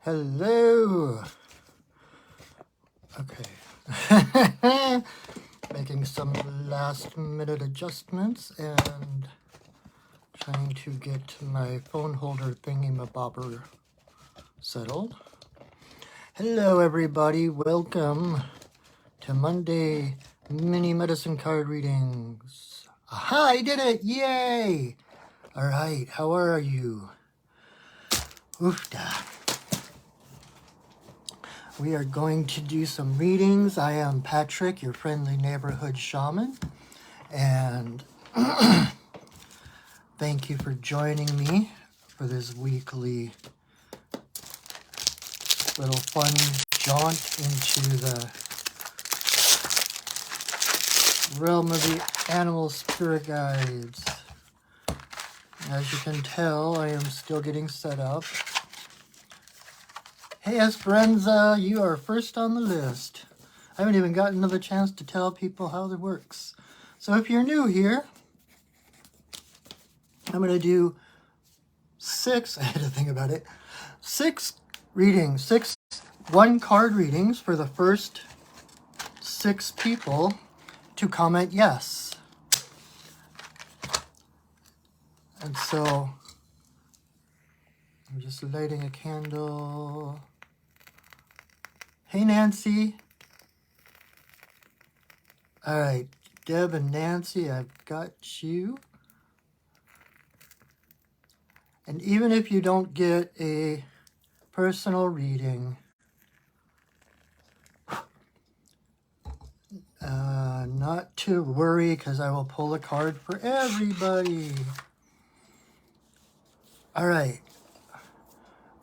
Hello. Okay. Making some last minute adjustments and trying to get my phone holder thingy-mabobber settled. Hello everybody, welcome to Monday mini medicine card readings. Aha, I did it, yay! Alright, how are you? Oofda. We are going to do some readings. I am Patrick, your friendly neighborhood shaman, and thank you for joining me for this weekly little fun jaunt into the realm of the animal spirit guides. As you can tell, I am still getting set up. Hey Esperanza, you are first on the list. I haven't even gotten another chance to tell people how it works. So if you're new here, I'm going to do 6, I had to think about it, 6 readings, 6 one-card readings for the first 6 people to comment yes. And so I'm just lighting a candle. Hey, Nancy. All right, Deb and Nancy, I've got you. And even if you don't get a personal reading, not to worry, because I will pull a card for everybody. All right.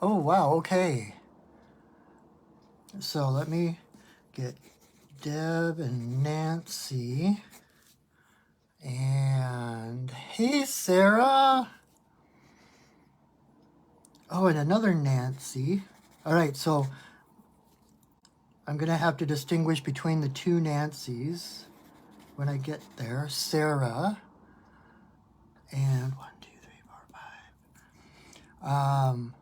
Oh, wow, okay. So let me get Deb and Nancy. And hey, Sarah. Oh, and another Nancy. All right, so I'm going to have to distinguish between the 2 Nancys when I get there. Sarah and 1, 2, 3, 4, 5.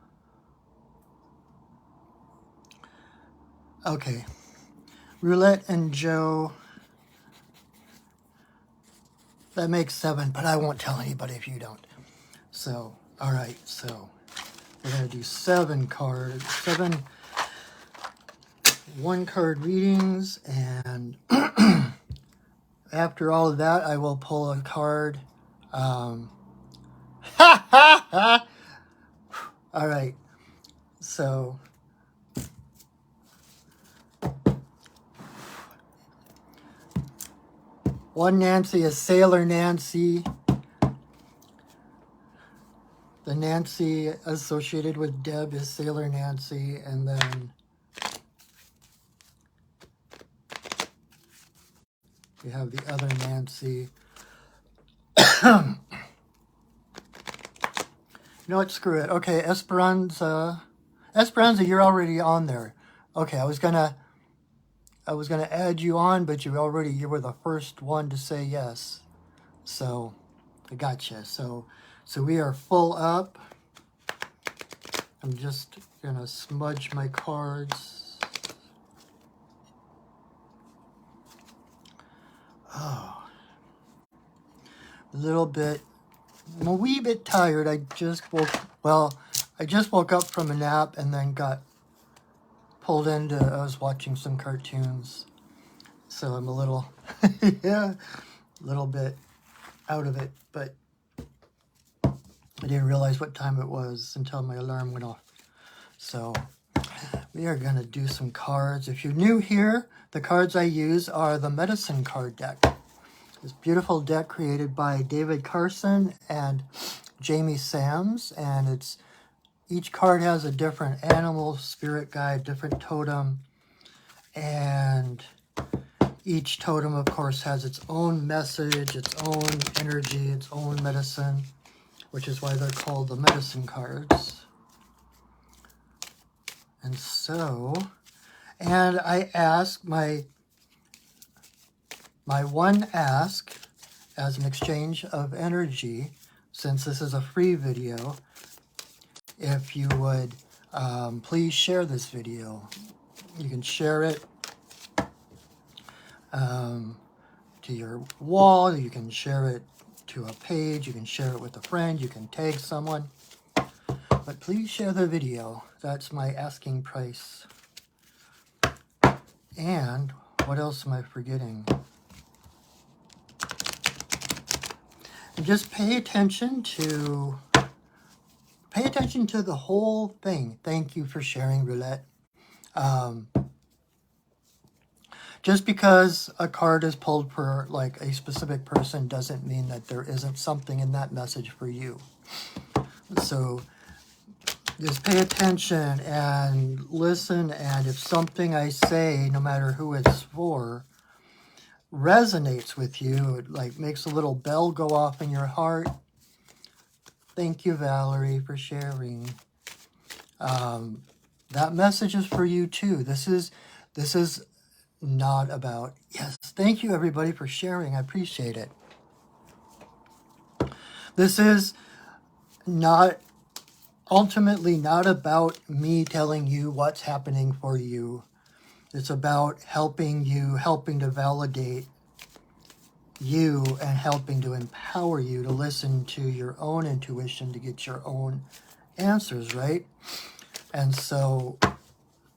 Okay. Roulette and Joe. That makes 7, but I won't tell anybody if you don't. So, all right, so we're going to do 7 cards, 7 one-card readings, and after all of that, I will pull a card. All right, so one Nancy is Sailor Nancy. The Nancy associated with Deb is Sailor Nancy, and then we have the other Nancy. You know what? Screw it. Okay, Esperanza. Esperanza, you're already on there. Okay, I was gonna add you on, but you were the first one to say yes. So I gotcha. So we are full up. I'm just gonna smudge my cards. Oh, I'm a wee bit tired. I just woke up from a nap and then got pulled into, I was watching some cartoons. So I'm a little, a little bit out of it, but I didn't realize what time it was until my alarm went off. So we are going to do some cards. If you're new here, the cards I use are the medicine card deck. This beautiful deck created by David Carson and Jamie Sams, and each card has a different animal, spirit guide, different totem, and each totem, of course, has its own message, its own energy, its own medicine, which is why they're called the medicine cards. And so, and I ask my one ask as an exchange of energy, since this is a free video, if you would please share this video. You can share it to your wall. You can share it to a page. You can share it with a friend. You can tag someone. But please share the video. That's my asking price. And what else am I forgetting? And just pay attention to the whole thing. Thank you for sharing, Roulette. Just because a card is pulled for like a specific person doesn't mean that there isn't something in that message for you. So just pay attention and listen, and if something I say, no matter who it's for, resonates with you, it like makes a little bell go off in your heart. Thank you, Valerie, for sharing. That message is for you too. This is not about, yes, thank you everybody for sharing. I appreciate it. This is not, ultimately not about me telling you what's happening for you. It's about helping you, helping to validate you, and helping to empower you to listen to your own intuition to get your own answers, right? And so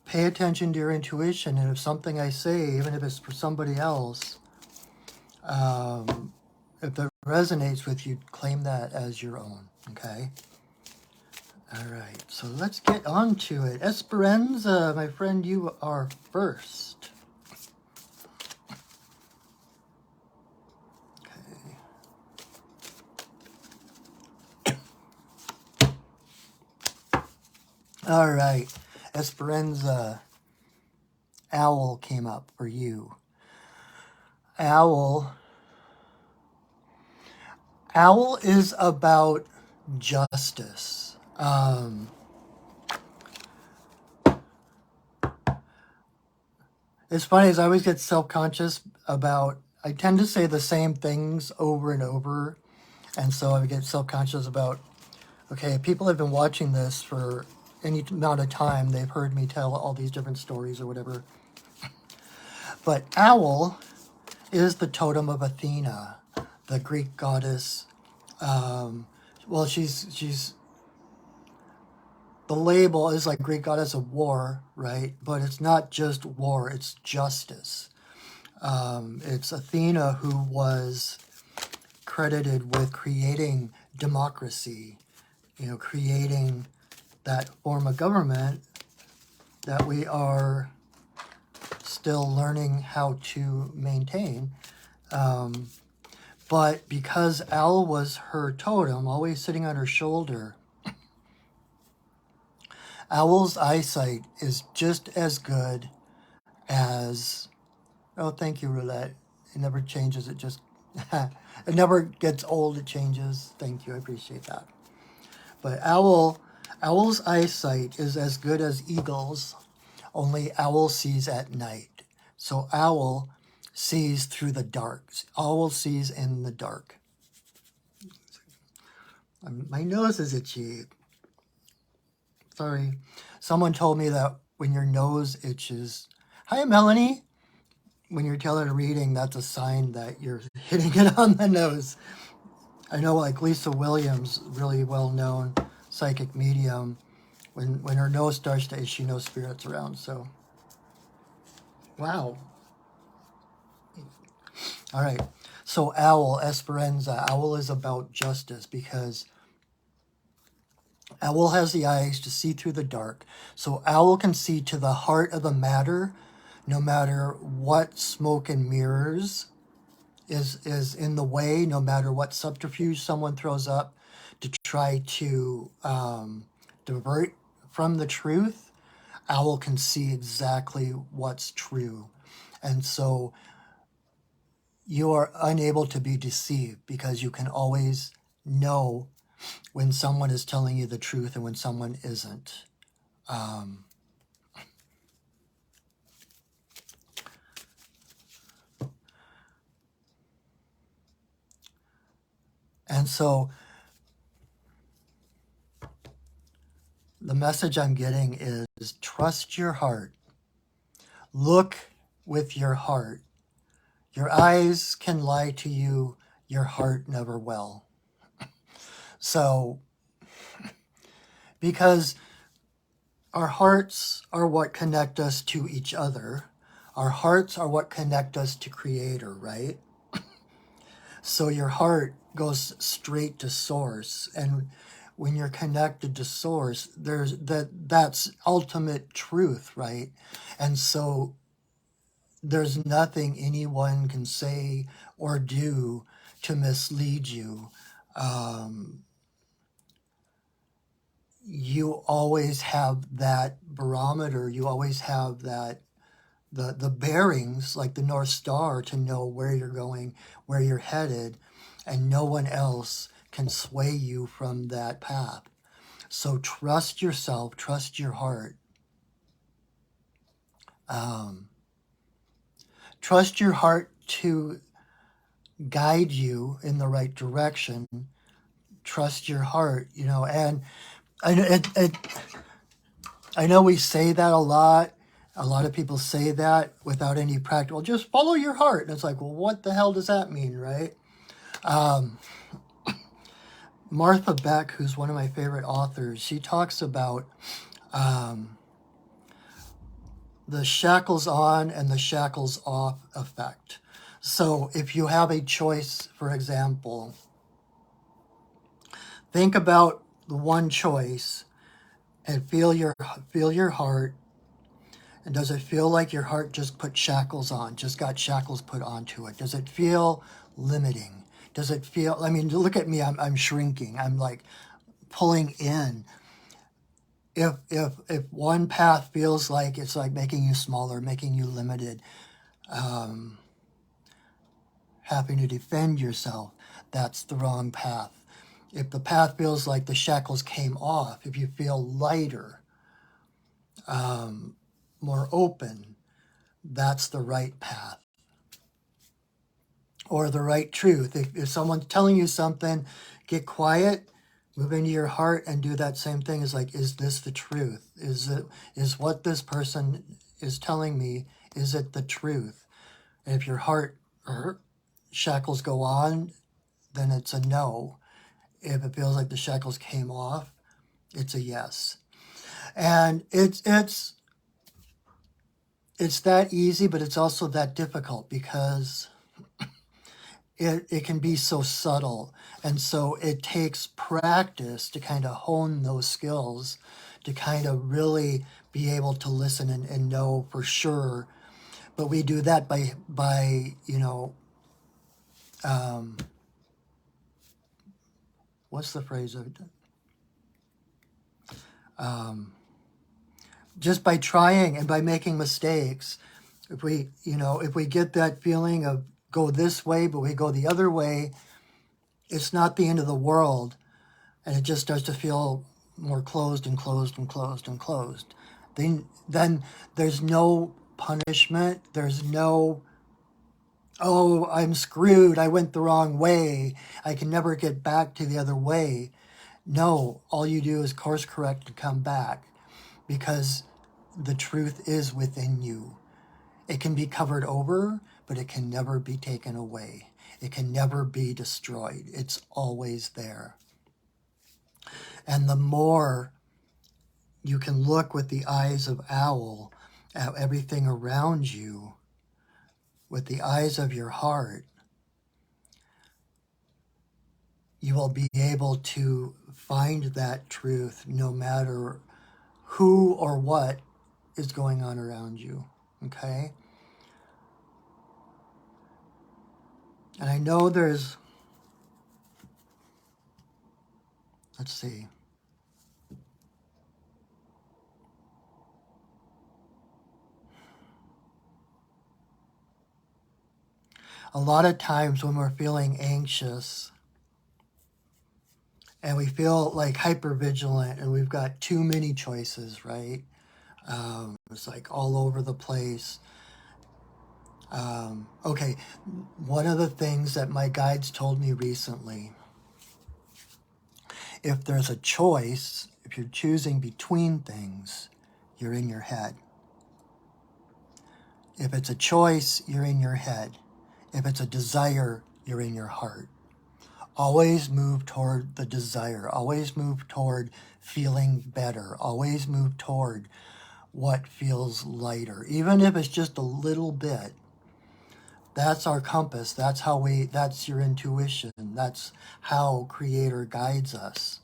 pay attention to your intuition, and if something I say, even if it's for somebody else, if it resonates with you, claim that as your own, okay? All right, so let's get on to it. Esperanza, my friend, you are first. Okay. All right, Esperanza, Owl came up for you. Owl is about justice. It's funny, as I always get self-conscious about, I tend to say the same things over and over, and so I get self-conscious about, okay, people have been watching this for any amount of time, they've heard me tell all these different stories or whatever. But Owl is the totem of Athena, the Greek goddess. Well, she's the label is like Greek goddess of war, right? But it's not just war, it's justice. It's Athena who was credited with creating democracy, creating that form of government that we are still learning how to maintain. But because Owl was her totem, always sitting on her shoulder, Owl's eyesight is just as good as, oh, thank you, Roulette. It never changes, it just, it never gets old, it changes. Thank you, I appreciate that. But Owl's eyesight is as good as Eagle's, only Owl sees at night. So Owl sees through the dark. Owl sees in the dark. My nose is itchy. Sorry. Someone told me that when your nose itches, hi Melanie, when you're telling a reading, that's a sign that you're hitting it on the nose. I know, like Lisa Williams, really well-known psychic medium, when her nose starts to itch, she knows spirits around, so. Wow. All right. So Owl, Esperanza, Owl is about justice because Owl has the eyes to see through the dark. So Owl can see to the heart of the matter, no matter what smoke and mirrors is in the way, no matter what subterfuge someone throws up to try to divert from the truth. Owl can see exactly what's true. And so you are unable to be deceived because you can always know when someone is telling you the truth and when someone isn't. And so the message I'm getting is trust your heart. Look with your heart. Your eyes can lie to you, your heart never will. So, because our hearts are what connect us to each other, our hearts are what connect us to Creator, right? So your heart goes straight to source, and when you're connected to source, that's ultimate truth, right? And so there's nothing anyone can say or do to mislead you. You always have that barometer, you always have that the bearings, like the North Star, to know where you're going, where you're headed, and no one else can sway you from that path. So trust yourself, trust your heart. Trust your heart to guide you in the right direction. Trust your heart, and I know we say that a lot. A lot of people say that without any practical, just follow your heart. And it's like, well, what the hell does that mean, right? Martha Beck, who's one of my favorite authors, she talks about the shackles on and the shackles off effect. So if you have a choice, for example, think about the one choice and feel your heart. And does it feel like your heart just put shackles on, just got shackles put onto it? Does it feel limiting? Does it feel, I mean, look at me, I'm shrinking. I'm like pulling in. If one path feels like it's like making you smaller, making you limited, having to defend yourself, that's the wrong path. If the path feels like the shackles came off, if you feel lighter, more open, that's the right path or the right truth. If someone's telling you something, get quiet, move into your heart and do that same thing. Is like, is this the truth? Is what this person is telling me, is it the truth? And if your heart shackles go on, then it's a no. If it feels like the shackles came off, it's a yes. And it's that easy, but it's also that difficult because it can be so subtle. And so it takes practice to kind of hone those skills, to kind of really be able to listen and know for sure. But we do that by what's the phrase of it? Just by trying and by making mistakes. If we get that feeling of go this way, but we go the other way, it's not the end of the world. And it just starts to feel more closed and closed and closed and closed. Then there's no punishment. There's no, oh, I'm screwed. I went the wrong way. I can never get back to the other way. No, all you do is course correct and come back because the truth is within you. It can be covered over, but it can never be taken away. It can never be destroyed. It's always there. And the more you can look with the eyes of owl at everything around you, with the eyes of your heart, you will be able to find that truth no matter who or what is going on around you, okay? And I know there's, let's see, a lot of times when we're feeling anxious and we feel like hypervigilant and we've got too many choices, right? It's like all over the place. Okay, one of the things that my guides told me recently, if there's a choice, If you're choosing between things, you're in your head. If it's a choice, you're in your head. If it's a desire, you're in your heart. Always move toward the desire. Always move toward feeling better. Always move toward what feels lighter. Even if it's just a little bit. That's our compass. That's your intuition. That's how Creator guides us.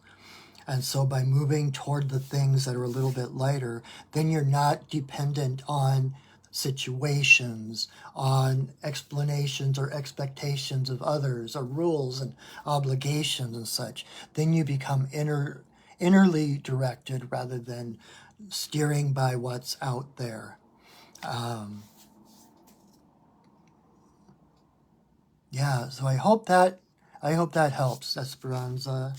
And so by moving toward the things that are a little bit lighter, then you're not dependent on situations, on explanations or expectations of others, or rules and obligations and such. Then you become innerly directed rather than steering by what's out there. Yeah, so I hope that helps, Esperanza.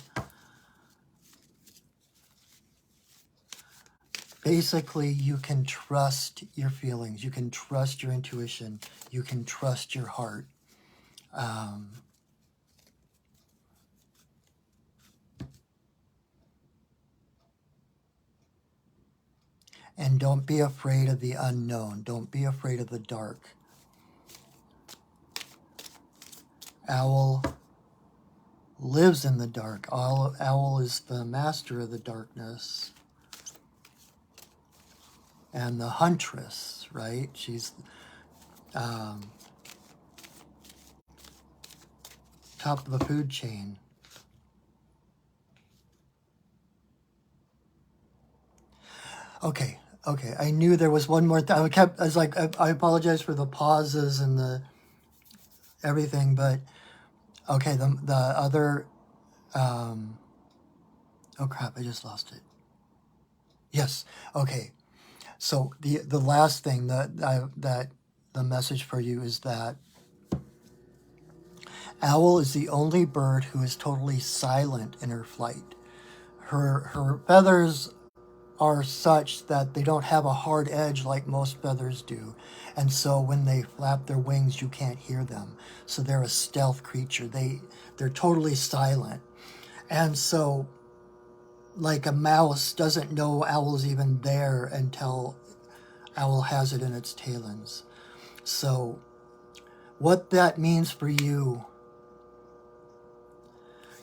Basically, you can trust your feelings. You can trust your intuition. You can trust your heart. And don't be afraid of the unknown. Don't be afraid of the dark. Owl lives in the dark. Owl is the master of the darkness. And the huntress, right? She's top of the food chain. Okay. I knew there was one more thing. I was like, I apologize for the pauses and the everything, but okay, the other, oh crap, I just lost it. Yes. Okay. So the last thing that the message for you is that owl is the only bird who is totally silent in her flight. Her feathers are such that they don't have a hard edge like most feathers do. And so when they flap their wings, you can't hear them. So they're a stealth creature. They're totally silent. And so like a mouse doesn't know owl's even there until owl has it in its talons. So what that means for you,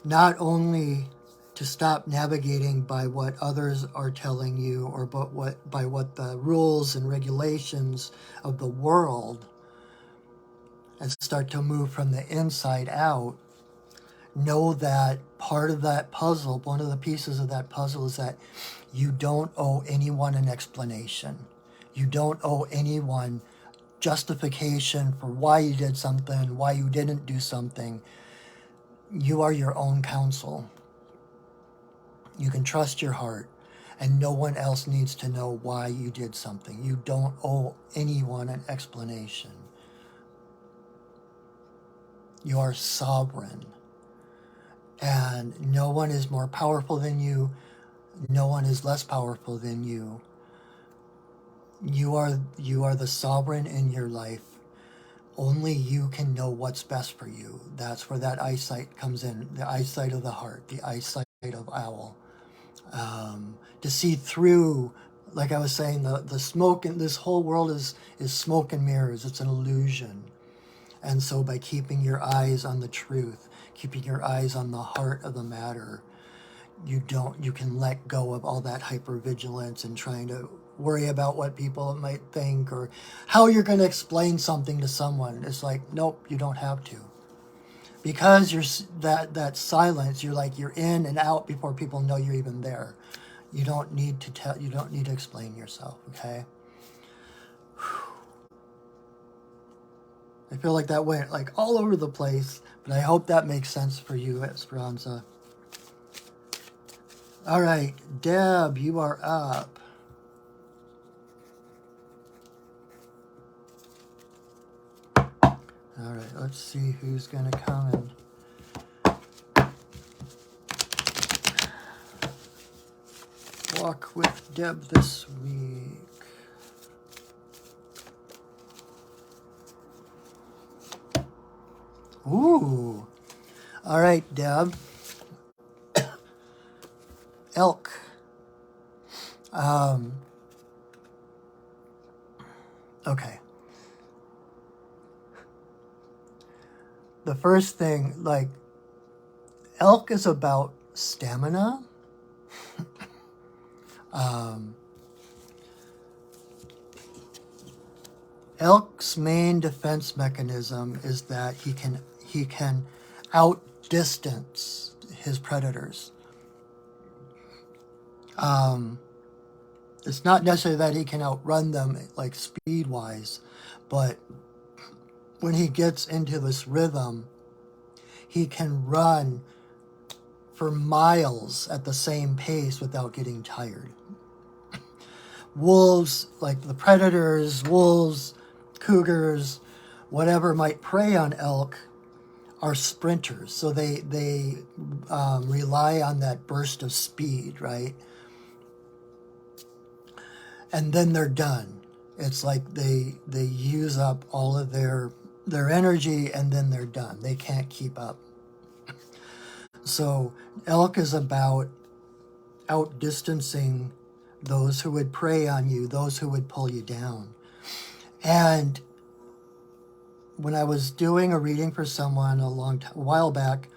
not only to stop navigating by what others are telling you or by what the rules and regulations of the world, and start to move from the inside out, know that part of that puzzle, one of the pieces of that puzzle is that you don't owe anyone an explanation. You don't owe anyone justification for why you did something, why you didn't do something. You are your own counsel. You can trust your heart, and no one else needs to know why you did something. You don't owe anyone an explanation. You are sovereign, and no one is more powerful than you. No one is less powerful than you. You are the sovereign in your life. Only you can know what's best for you. That's where that eyesight comes in, the eyesight of the heart, the eyesight of owl. To see through, like I was saying, the smoke in this whole world is smoke and mirrors. It's an illusion. And so by keeping your eyes on the truth, keeping your eyes on the heart of the matter, you can let go of all that hypervigilance and trying to worry about what people might think or how you're going to explain something to someone. It's like, nope, you don't have to. Because you're that silence, you're in and out before people know you're even there. You don't need to explain yourself, okay? I feel like that went like all over the place, but I hope that makes sense for you, Esperanza. All right, Deb, you are up. All right, let's see who's going to come and walk with Deb this week. Ooh. All right, Deb. Elk. Okay. The first thing, like, elk is about stamina. Elk's main defense mechanism is that he can outdistance his predators. It's not necessarily that he can outrun them like speed-wise, but when he gets into this rhythm, he can run for miles at the same pace without getting tired. Wolves, like the predators, wolves, cougars, whatever might prey on elk, are sprinters. So they rely on that burst of speed, right? And then they're done. It's like they use up all of their energy, and then they're done. They can't keep up. So elk is about outdistancing those who would prey on you, those who would pull you down. And when I was doing a reading for someone a while back,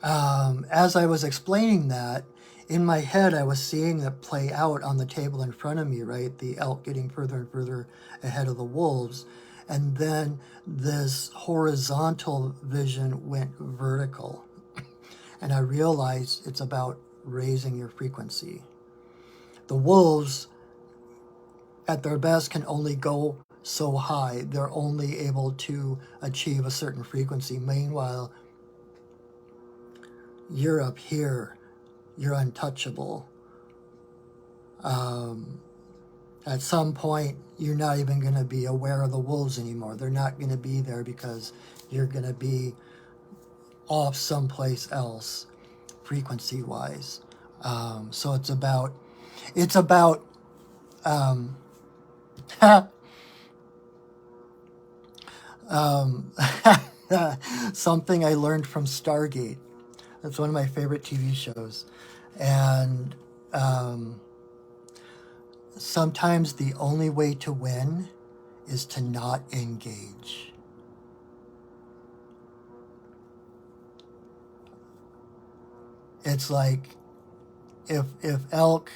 as I was explaining that, in my head I was seeing it play out on the table in front of me, right? The elk getting further and further ahead of the wolves. And then this horizontal vision went vertical. And I realized it's about raising your frequency. The wolves, at their best, can only go so high. They're only able to achieve a certain frequency. Meanwhile, you're up here. You're untouchable. At some point, you're not even going to be aware of the wolves anymore. They're not going to be there because you're going to be off someplace else, frequency-wise. So it's about something I learned from Stargate. That's one of my favorite TV shows. And sometimes the only way to win is to not engage. It's like if elk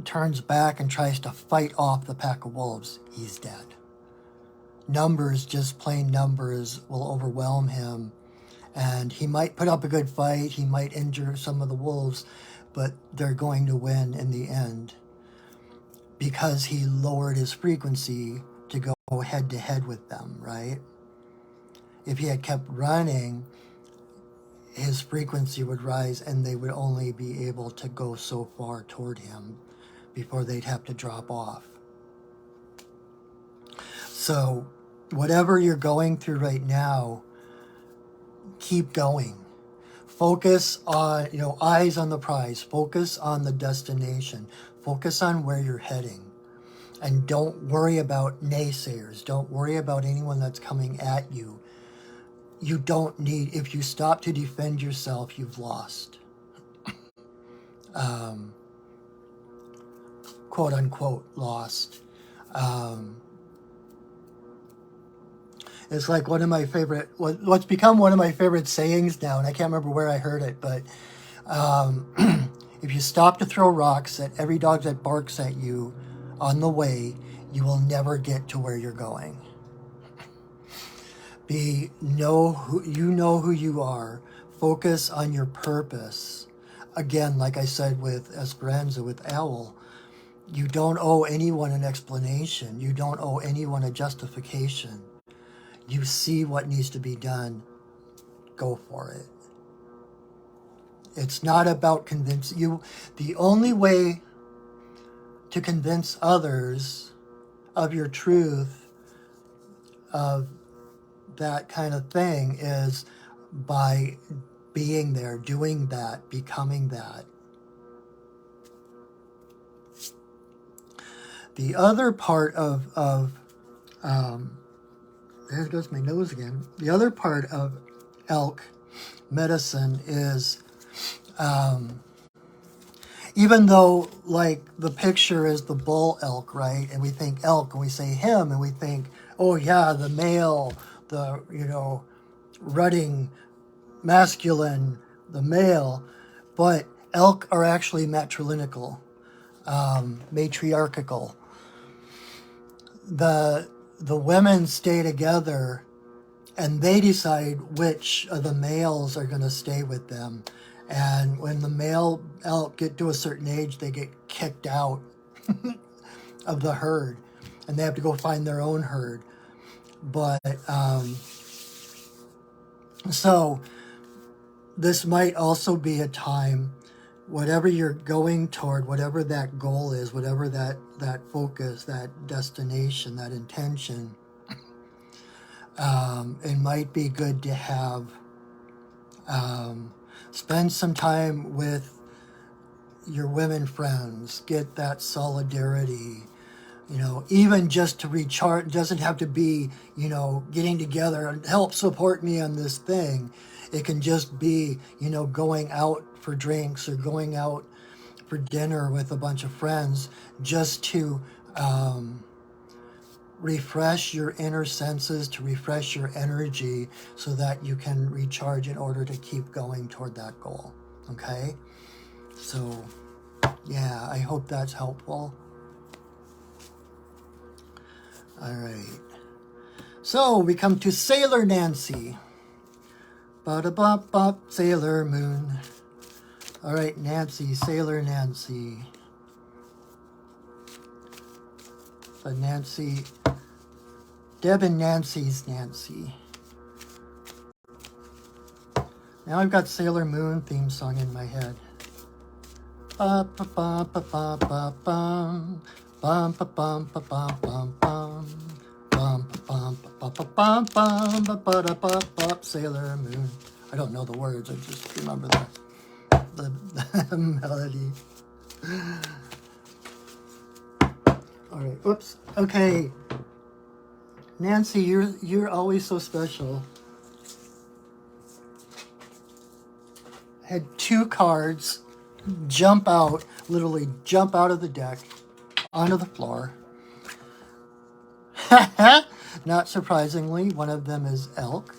turns back and tries to fight off the pack of wolves, he's dead. Numbers, just plain numbers, will overwhelm him. And he might put up a good fight, he might injure some of the wolves, but they're going to win in the end because he lowered his frequency to go head-to-head with them, right? If he had kept running, his frequency would rise and they would only be able to go so far toward him before they'd have to drop off. So whatever you're going through right now, keep going. Focus on, eyes on the prize. Focus on the destination. Focus on where you're heading. And don't worry about naysayers. Don't worry about anyone that's coming at you. You don't need, if you stop to defend yourself, you've lost. Quote unquote, lost. It's like one of my favorite, what's become one of my favorite sayings now, and I can't remember where I heard it, but if you stop to throw rocks at every dog that barks at you on the way, you will never get to where you're going. You know who you are. Focus on your purpose. Again, like I said with Esperanza, with Owl, you don't owe anyone an explanation. You don't owe anyone a justification. You see what needs to be done. Go for it. It's not about convincing you. The only way to convince others of your truth, of that kind of thing, is by being there, doing that, becoming that. The other part of there goes my nose again. The other part of elk medicine is even though like the picture is the bull elk, right? And we think elk and we say him and we think, oh yeah, the male, the, rutting masculine, the male, but elk are actually matrilineal, matriarchal. The women stay together and they decide which of the males are going to stay with them. And when the male elk get to a certain age, they get kicked out of the herd and they have to go find their own herd. But so this might also be a time, whatever you're going toward, whatever that goal is, whatever that focus, that destination, that intention, it might be good to have, spend some time with your women friends, get that solidarity, even just to recharge. It doesn't have to be, getting together and help support me on this thing. It can just be, going out for drinks or going out for dinner with a bunch of friends just to refresh your inner senses, to refresh your energy so that you can recharge in order to keep going toward that goal. Okay? So, yeah, I hope that's helpful. All right. So we come to Sailor Nancy. Ba-da-bop-bop, Sailor Moon. All right, Nancy, Sailor Nancy. But Nancy, Deb and Nancy's Nancy. Now I've got Sailor Moon theme song in my head. Ba-ba-ba-ba-ba-bum. Bum-ba-bum-ba-bum-bum-bum. Bum-ba-bum-ba-ba-bum-bum-ba-da-bop-bop, Sailor Moon. I don't know the words, I just remember the melody. All right, oops. Okay, Nancy, you're always so special. I had 2 cards literally jump out of the deck onto the floor. Not surprisingly, one of them is elk,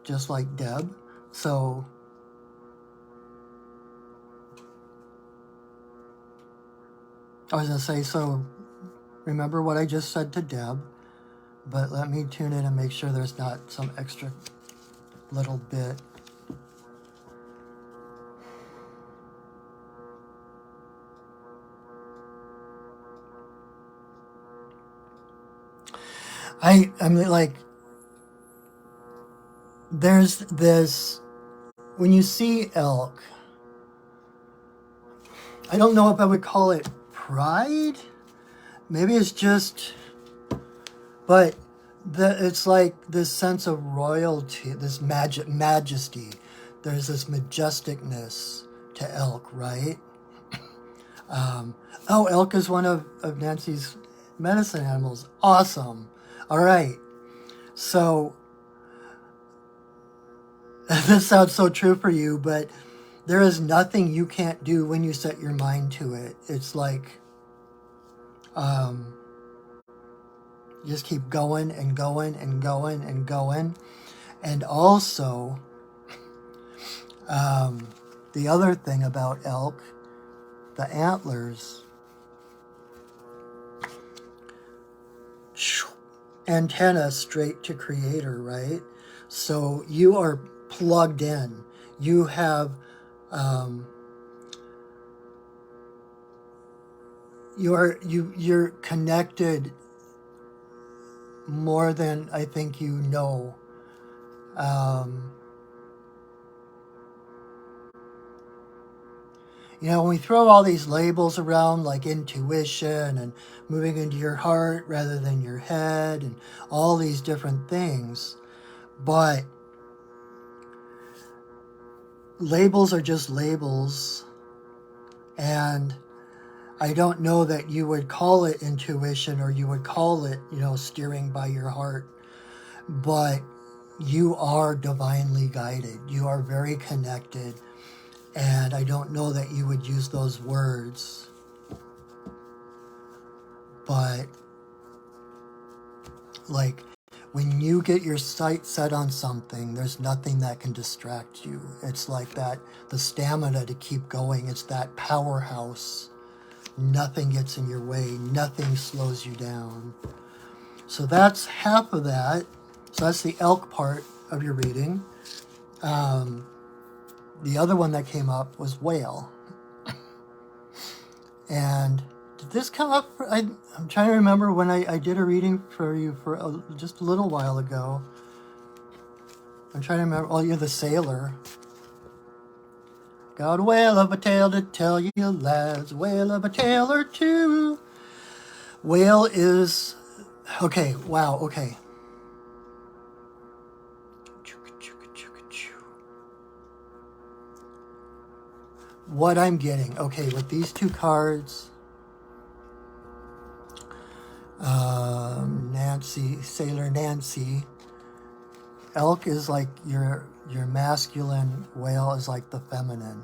just like Deb. So I was going to say, so remember what I just said to Deb, but let me tune in and make sure there's not some extra little bit. I mean, like, there's this, when you see elk, I don't know if I would call it pride. Maybe it's just, but it's like this sense of royalty, this majesty. There's this majesticness to elk, right? Elk is one of Nancy's medicine animals. Awesome. All right. So this sounds so true for you, but there is nothing you can't do when you set your mind to it. It's like, just keep going and going and going and going. And also, the other thing about elk, the antlers, antenna straight to creator, right? So you are plugged in. You have, you're connected more than I think you know. When we throw all these labels around like intuition and moving into your heart rather than your head and all these different things, but labels are just labels, and I don't know that you would call it intuition or you would call it, steering by your heart, but you are divinely guided. You are very connected. And I don't know that you would use those words, but like when you get your sight set on something, there's nothing that can distract you. It's like that, the stamina to keep going. It's that powerhouse. Nothing gets in your way. Nothing slows you down. So that's half of that. So that's the elk part of your reading. The other one that came up was whale. And did this come up? I'm trying to remember when I did a reading for you for just a little while ago. I'm trying to remember. Oh, you're the sailor. Got a whale of a tale to tell you, lads. Whale of a tale or two. Whale is... Okay, wow, okay. What I'm getting, okay, with these two cards, Nancy, Sailor Nancy, elk is like your masculine, whale is like the feminine,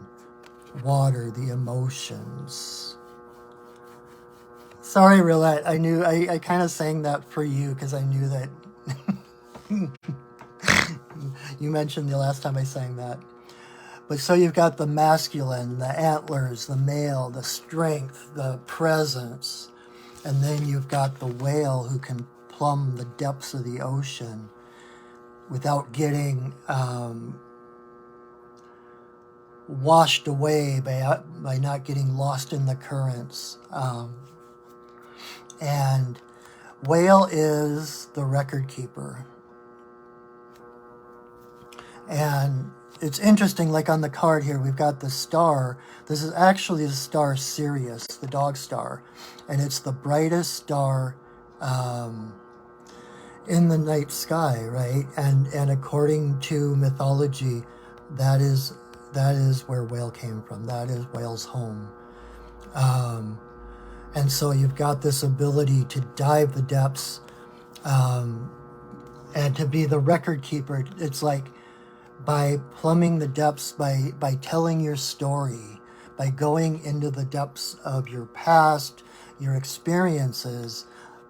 water, the emotions. Sorry, Roulette, I kind of sang that for you because I knew that you mentioned the last time I sang that. But so you've got the masculine, the antlers, the male, the strength, the presence. And then you've got the whale who can plumb the depths of the ocean without getting washed away by not getting lost in the currents. And whale is the record keeper. And it's interesting, like on the card here, we've got the star. This is actually the star Sirius, the dog star. And it's the brightest star in the night sky, right? And according to mythology, that is where whale came from. That is whale's home. And so you've got this ability to dive the depths and to be the record keeper. It's like, by plumbing the depths, by telling your story, by going into the depths of your past, your experiences,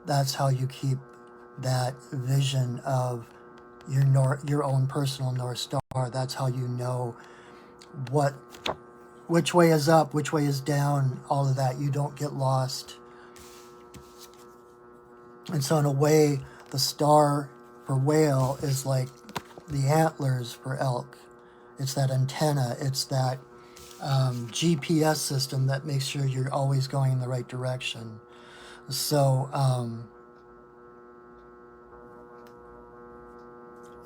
that's how you keep that vision of your own personal North Star. That's how you know which way is up, which way is down, all of that. You don't get lost. And so in a way, the star for whale is like the antlers for elk. It's that antenna. It's that GPS system that makes sure you're always going in the right direction. So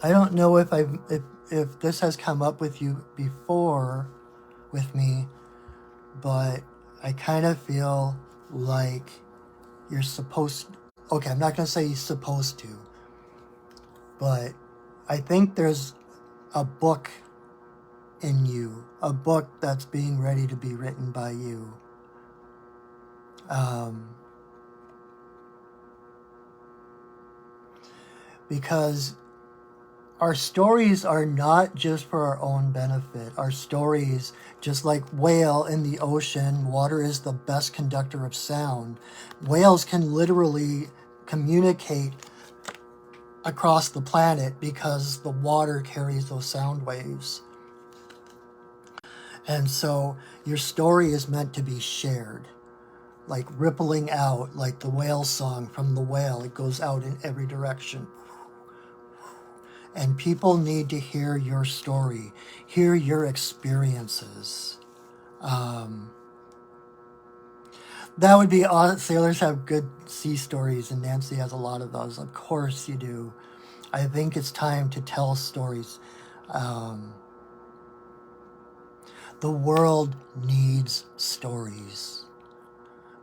I don't know if this has come up with you before with me, but I kind of feel like you're supposed. Okay, I'm not going to say you're supposed to, but I think there's a book in you, a book that's being ready to be written by you. Because our stories are not just for our own benefit. Our stories, just like whale in the ocean, water is the best conductor of sound. Whales can literally communicate across the planet because the water carries those sound waves. And so your story is meant to be shared, like rippling out, like the whale song from the whale. It goes out in every direction. And people need to hear your story, hear your experiences. That would be awesome. Sailors have good sea stories, and Nancy has a lot of those. Of course you do. I think it's time to tell stories. The world needs stories,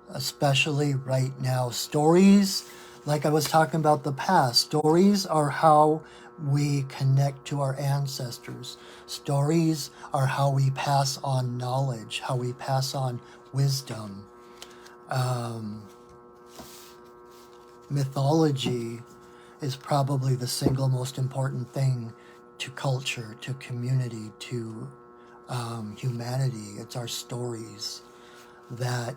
especially right now. Stories, like I was talking about the past, stories are how we connect to our ancestors. Stories are how we pass on knowledge, how we pass on wisdom. Mythology is probably the single most important thing to culture, to community, to humanity. It's our stories that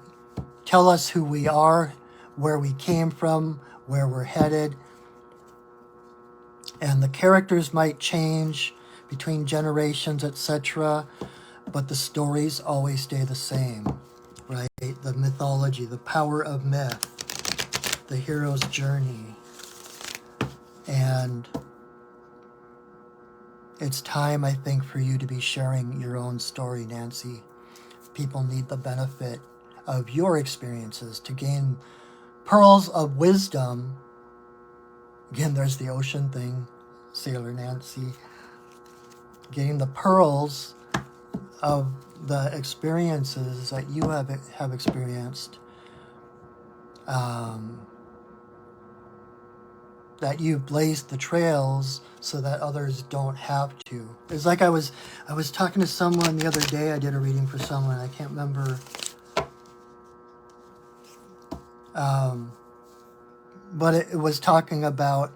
tell us who we are, where we came from, where we're headed. And the characters might change between generations, etc., but the stories always stay the same, right? The mythology, the power of myth, the hero's journey. And it's time, I think, for you to be sharing your own story, Nancy. People need the benefit of your experiences to gain pearls of wisdom. Again, there's the ocean thing, Sailor Nancy. Getting the pearls of the experiences that you have experienced, that you've blazed the trails so that others don't have to. It's like I was talking to someone the other day. I did a reading for someone. I can't remember. But it was talking about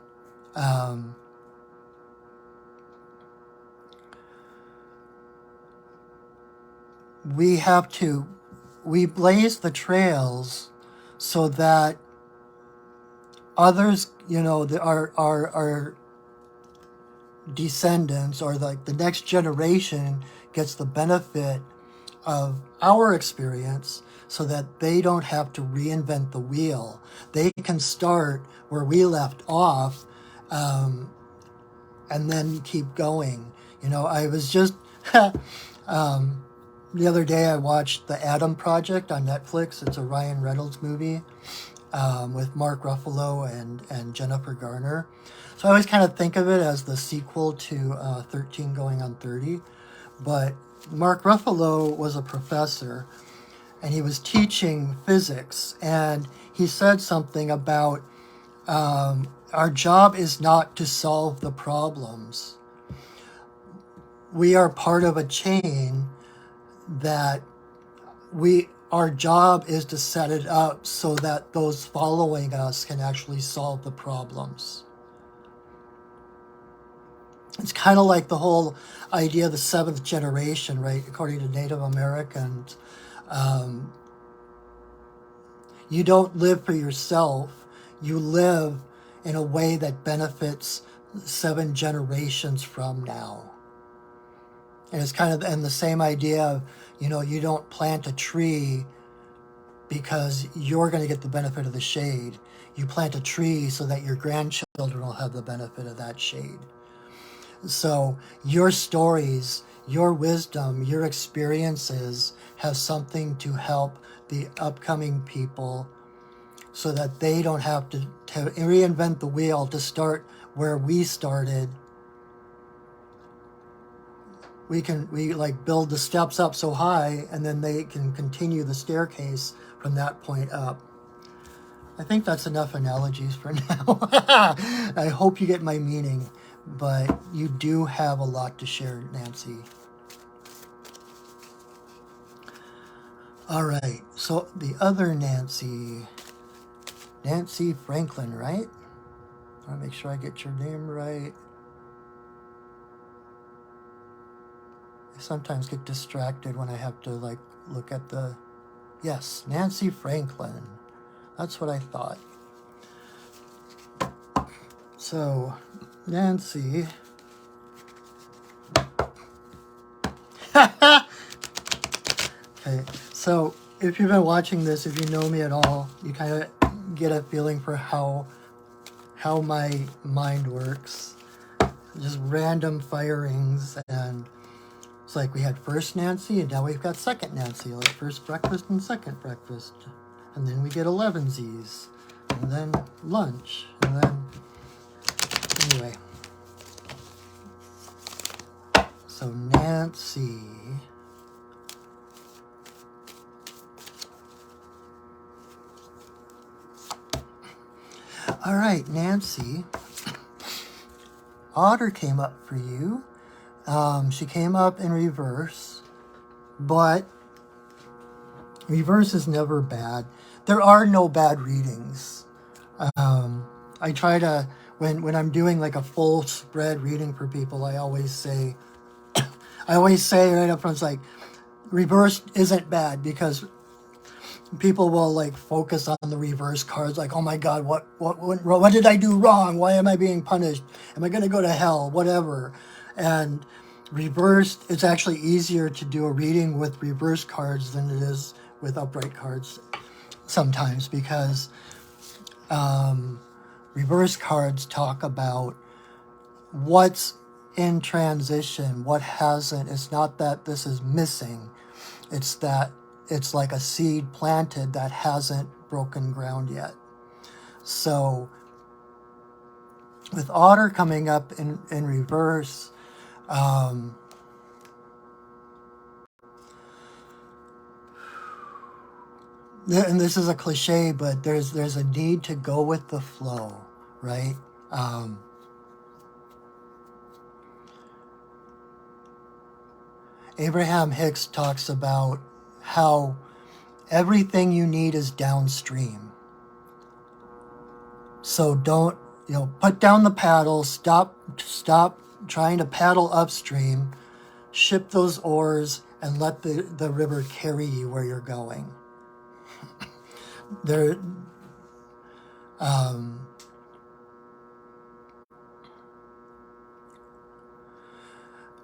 we blaze the trails so that others, our descendants, or like the next generation, gets the benefit of our experience, so that they don't have to reinvent the wheel. They can start where we left off, and then keep going. I was just the other day I watched The Adam Project on Netflix. It's a Ryan Reynolds movie with Mark Ruffalo and Jennifer Garner. So I always kind of think of it as the sequel to 13 Going on 30. But Mark Ruffalo was a professor, and he was teaching physics, and he said something about our job is not to solve the problems. We are part of a chain that our job is to set it up so that those following us can actually solve the problems. It's kind of like the whole idea of the seventh generation, right? According to Native Americans, you don't live for yourself. You live in a way that benefits 7 generations from now. And it's kind of the same idea of, you don't plant a tree because you're going to get the benefit of the shade. You plant a tree so that your grandchildren will have the benefit of that shade. So your stories, your wisdom, your experiences have something to help the upcoming people, so that they don't have to reinvent the wheel to start where we started. We build the steps up so high, and then they can continue the staircase from that point up. I think that's enough analogies for now. I hope you get my meaning, but you do have a lot to share, Nancy. All right, so the other Nancy Franklin, right? I want to make sure I get your name right. I sometimes get distracted when I have to look at the... Yes, Nancy Franklin. That's what I thought. So, Nancy... Okay, so if you've been watching this, if you know me at all, you kind of get a feeling for how my mind works. Just random firings, and it's like we had first Nancy, and now we've got second Nancy, like first breakfast and second breakfast. And then we get 11sies, and then lunch, and then... Anyway. So Nancy... All right, Nancy. Otter came up for you. She came up in reverse, but reverse is never bad. There are no bad readings. I try to, when I'm doing like a full spread reading for people, I always say, I always say right up front, it's like, reverse isn't bad, because people will like focus on the reverse cards, like, oh my God, what did I do wrong? Why am I being punished? Am I going to go to hell? Whatever. And reversed, it's actually easier to do a reading with reverse cards than it is with upright cards sometimes, because reverse cards talk about what's in transition, what hasn't. It's not that this is missing, it's that it's like a seed planted that hasn't broken ground yet. So with Otter coming up in reverse, and this is a cliche, but there's a need to go with the flow, right? Abraham Hicks talks about how everything you need is downstream. So don't, put down the paddle, stop trying to paddle upstream, ship those oars, and let the river carry you where you're going.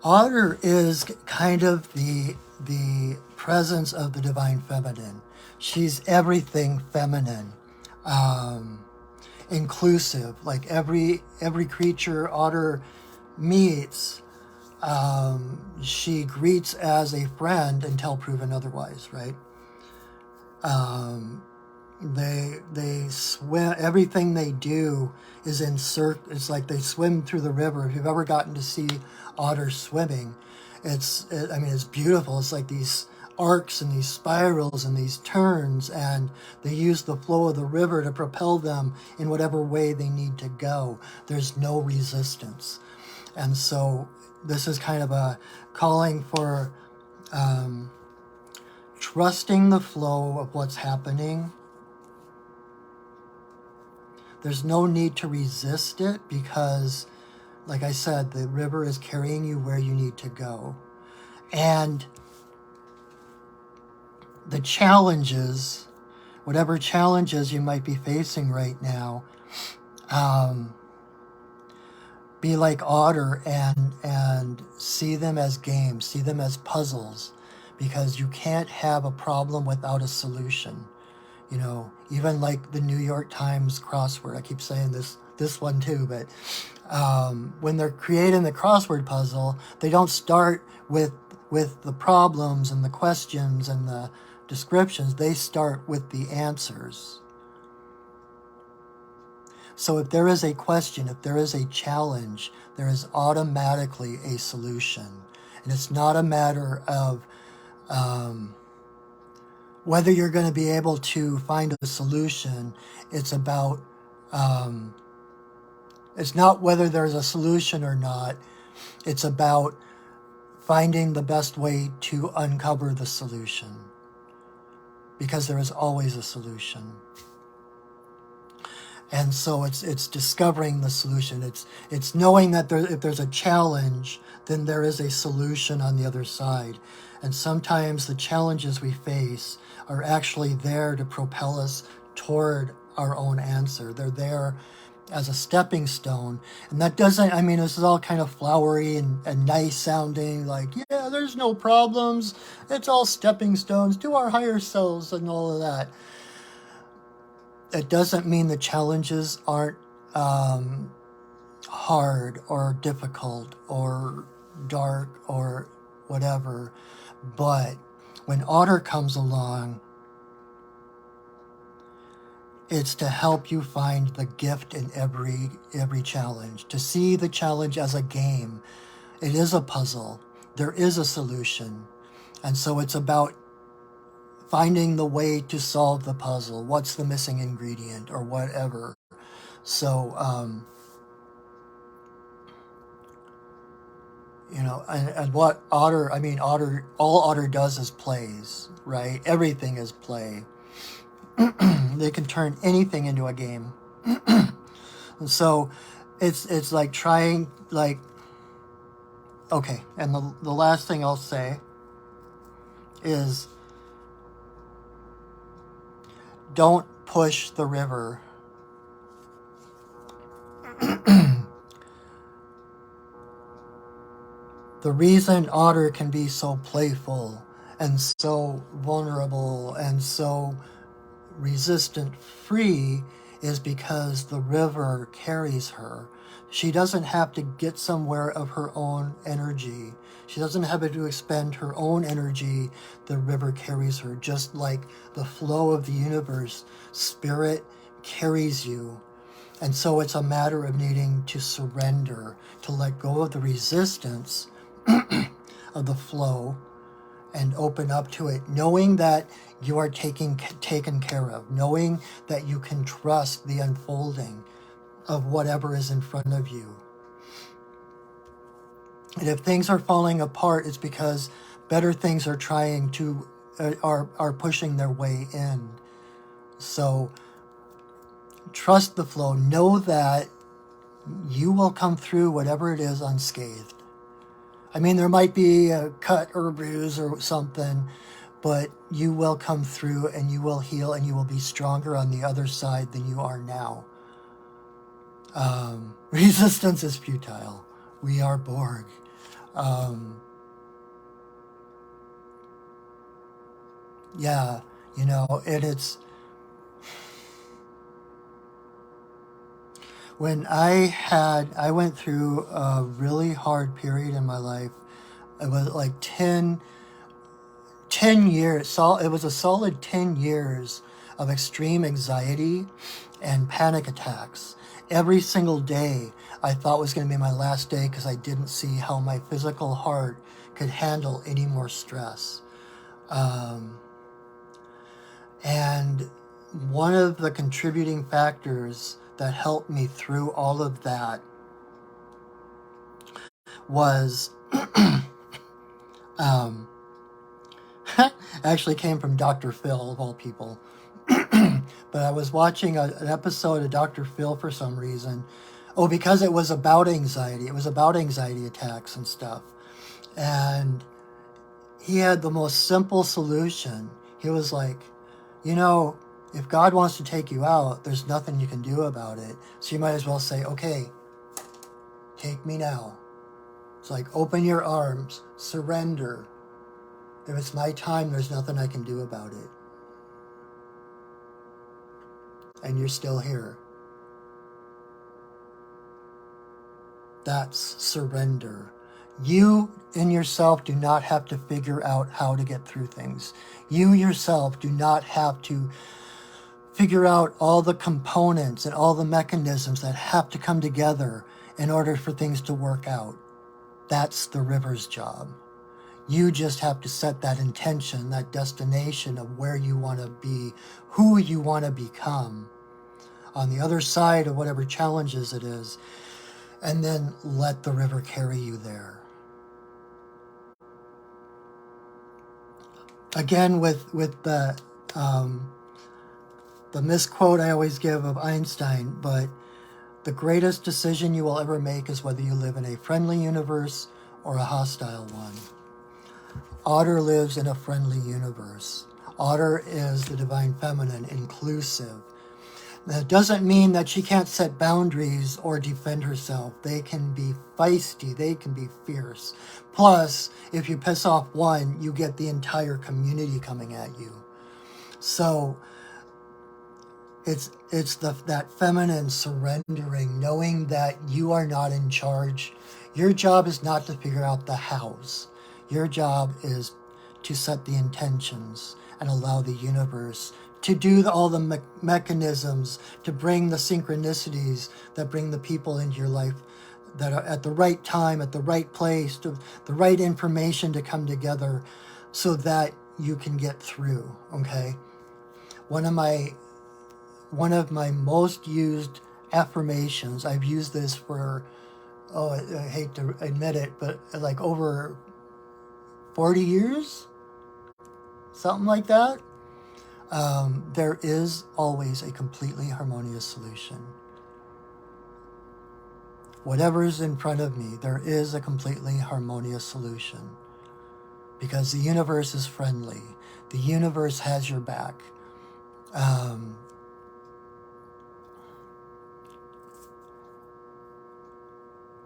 Otter is kind of the presence of the divine feminine. She's everything feminine, inclusive. Like every creature Otter meets, she greets as a friend until proven otherwise, right? They swim. Everything they do is in it's like they swim through the river. If you've ever gotten to see otters swimming, it's beautiful. It's like these arcs and these spirals and these turns, and they use the flow of the river to propel them in whatever way they need to go. There's no resistance. And so this is kind of a calling for trusting the flow of what's happening. There's no need to resist it, because, like I said, the river is carrying you where you need to go. And the challenges, whatever challenges you might be facing right now, be like Otter and see them as games, see them as puzzles, because you can't have a problem without a solution. Even like the New York Times crossword, I keep saying this one too, but when they're creating the crossword puzzle, they don't start with the problems and the questions and the descriptions. They start with the answers. So if there is a question, if there is a challenge, there is automatically a solution. And it's not a matter of whether you're going to be able to find a solution. It's about, it's not whether there's a solution or not. It's about finding the best way to uncover the solution, because there is always a solution. And so it's discovering the solution. It's knowing that if there's a challenge, then there is a solution on the other side. And sometimes the challenges we face are actually there to propel us toward our own answer. They're there as a stepping stone. And that doesn't, this is all kind of flowery and nice sounding, like, yeah, there's no problems. It's all stepping stones to our higher selves and all of that. It doesn't mean the challenges aren't hard or difficult or dark or whatever. But when Otter comes along, it's to help you find the gift in every challenge, to see the challenge as a game. It is a puzzle. There is a solution. And so it's about finding the way to solve the puzzle. What's the missing ingredient or whatever. So, and what Otter, all Otter does is plays, right? Everything is play. They can turn anything into a game. And so it's like trying, like, Okay, and the last thing I'll say is don't push the river. The reason otter can be so playful and so vulnerable and so resistant free is because the river carries her. She doesn't have to get somewhere of her own energy. She doesn't have to expend her own energy. The river carries her, just like the flow of the universe. Spirit carries you. And so it's a matter of needing to surrender, to let go of the resistance of the flow and open up to it, knowing that you are taken care of, knowing that you can trust the unfolding of whatever is in front of you. And if things are falling apart, it's because better things are trying to are pushing their way in. So trust the flow. Know that you will come through whatever it is unscathed. I mean, there might be a cut or a bruise or something, but you will come through and you will heal and you will be stronger on the other side than you are now. Resistance is futile. We are Borg. Yeah, you know, and it's... When I went through a really hard period in my life. It was like 10 years. It was a solid 10 years of extreme anxiety and panic attacks. Every single day I thought was going to be my last day because I didn't see how my physical heart could handle any more stress. And one of the contributing factors that helped me through all of that was actually came from Dr. Phil, of all people. But I was watching an episode of Dr. Phil for some reason. Oh, because it was about anxiety. It was about anxiety attacks and stuff. And he had the most simple solution. He was like, you know, if God wants to take you out, there's nothing you can do about it. So you might as well say, okay, take me now. It's like, open your arms, surrender. If it's my time, there's nothing I can do about it. And you're still here. That's surrender. You in yourself do not have to figure out how to get through things. You yourself do not have to figure out all the components and all the mechanisms that have to come together in order for things to work out. That's the river's job. You just have to set that intention, that destination of where you want to be, who you want to become on the other side of whatever challenges it is, and then let the river carry you there. Again, with the misquote I always give of Einstein, but the greatest decision you will ever make is whether you live in a friendly universe or a hostile one. Otter lives in a friendly universe. Otter is the divine feminine, inclusive. That doesn't mean that she can't set boundaries or defend herself. They can be feisty. They can be fierce. Plus, if you piss off one, you get the entire community coming at you. So it's that feminine surrendering, knowing that you are not in charge. Your job is not to figure out the hows. Your job is to set the intentions and allow the universe to do all the mechanisms, to bring the synchronicities that bring the people into your life that are at the right time, at the right place, to the right information to come together so that you can get through, okay? One of my most used affirmations, I've used this for, I hate to admit it, but like over 40 years, something like that. There is always a completely harmonious solution. whatever is in front of me, there is a completely harmonious solution. Because the universe is friendly. The universe has your back.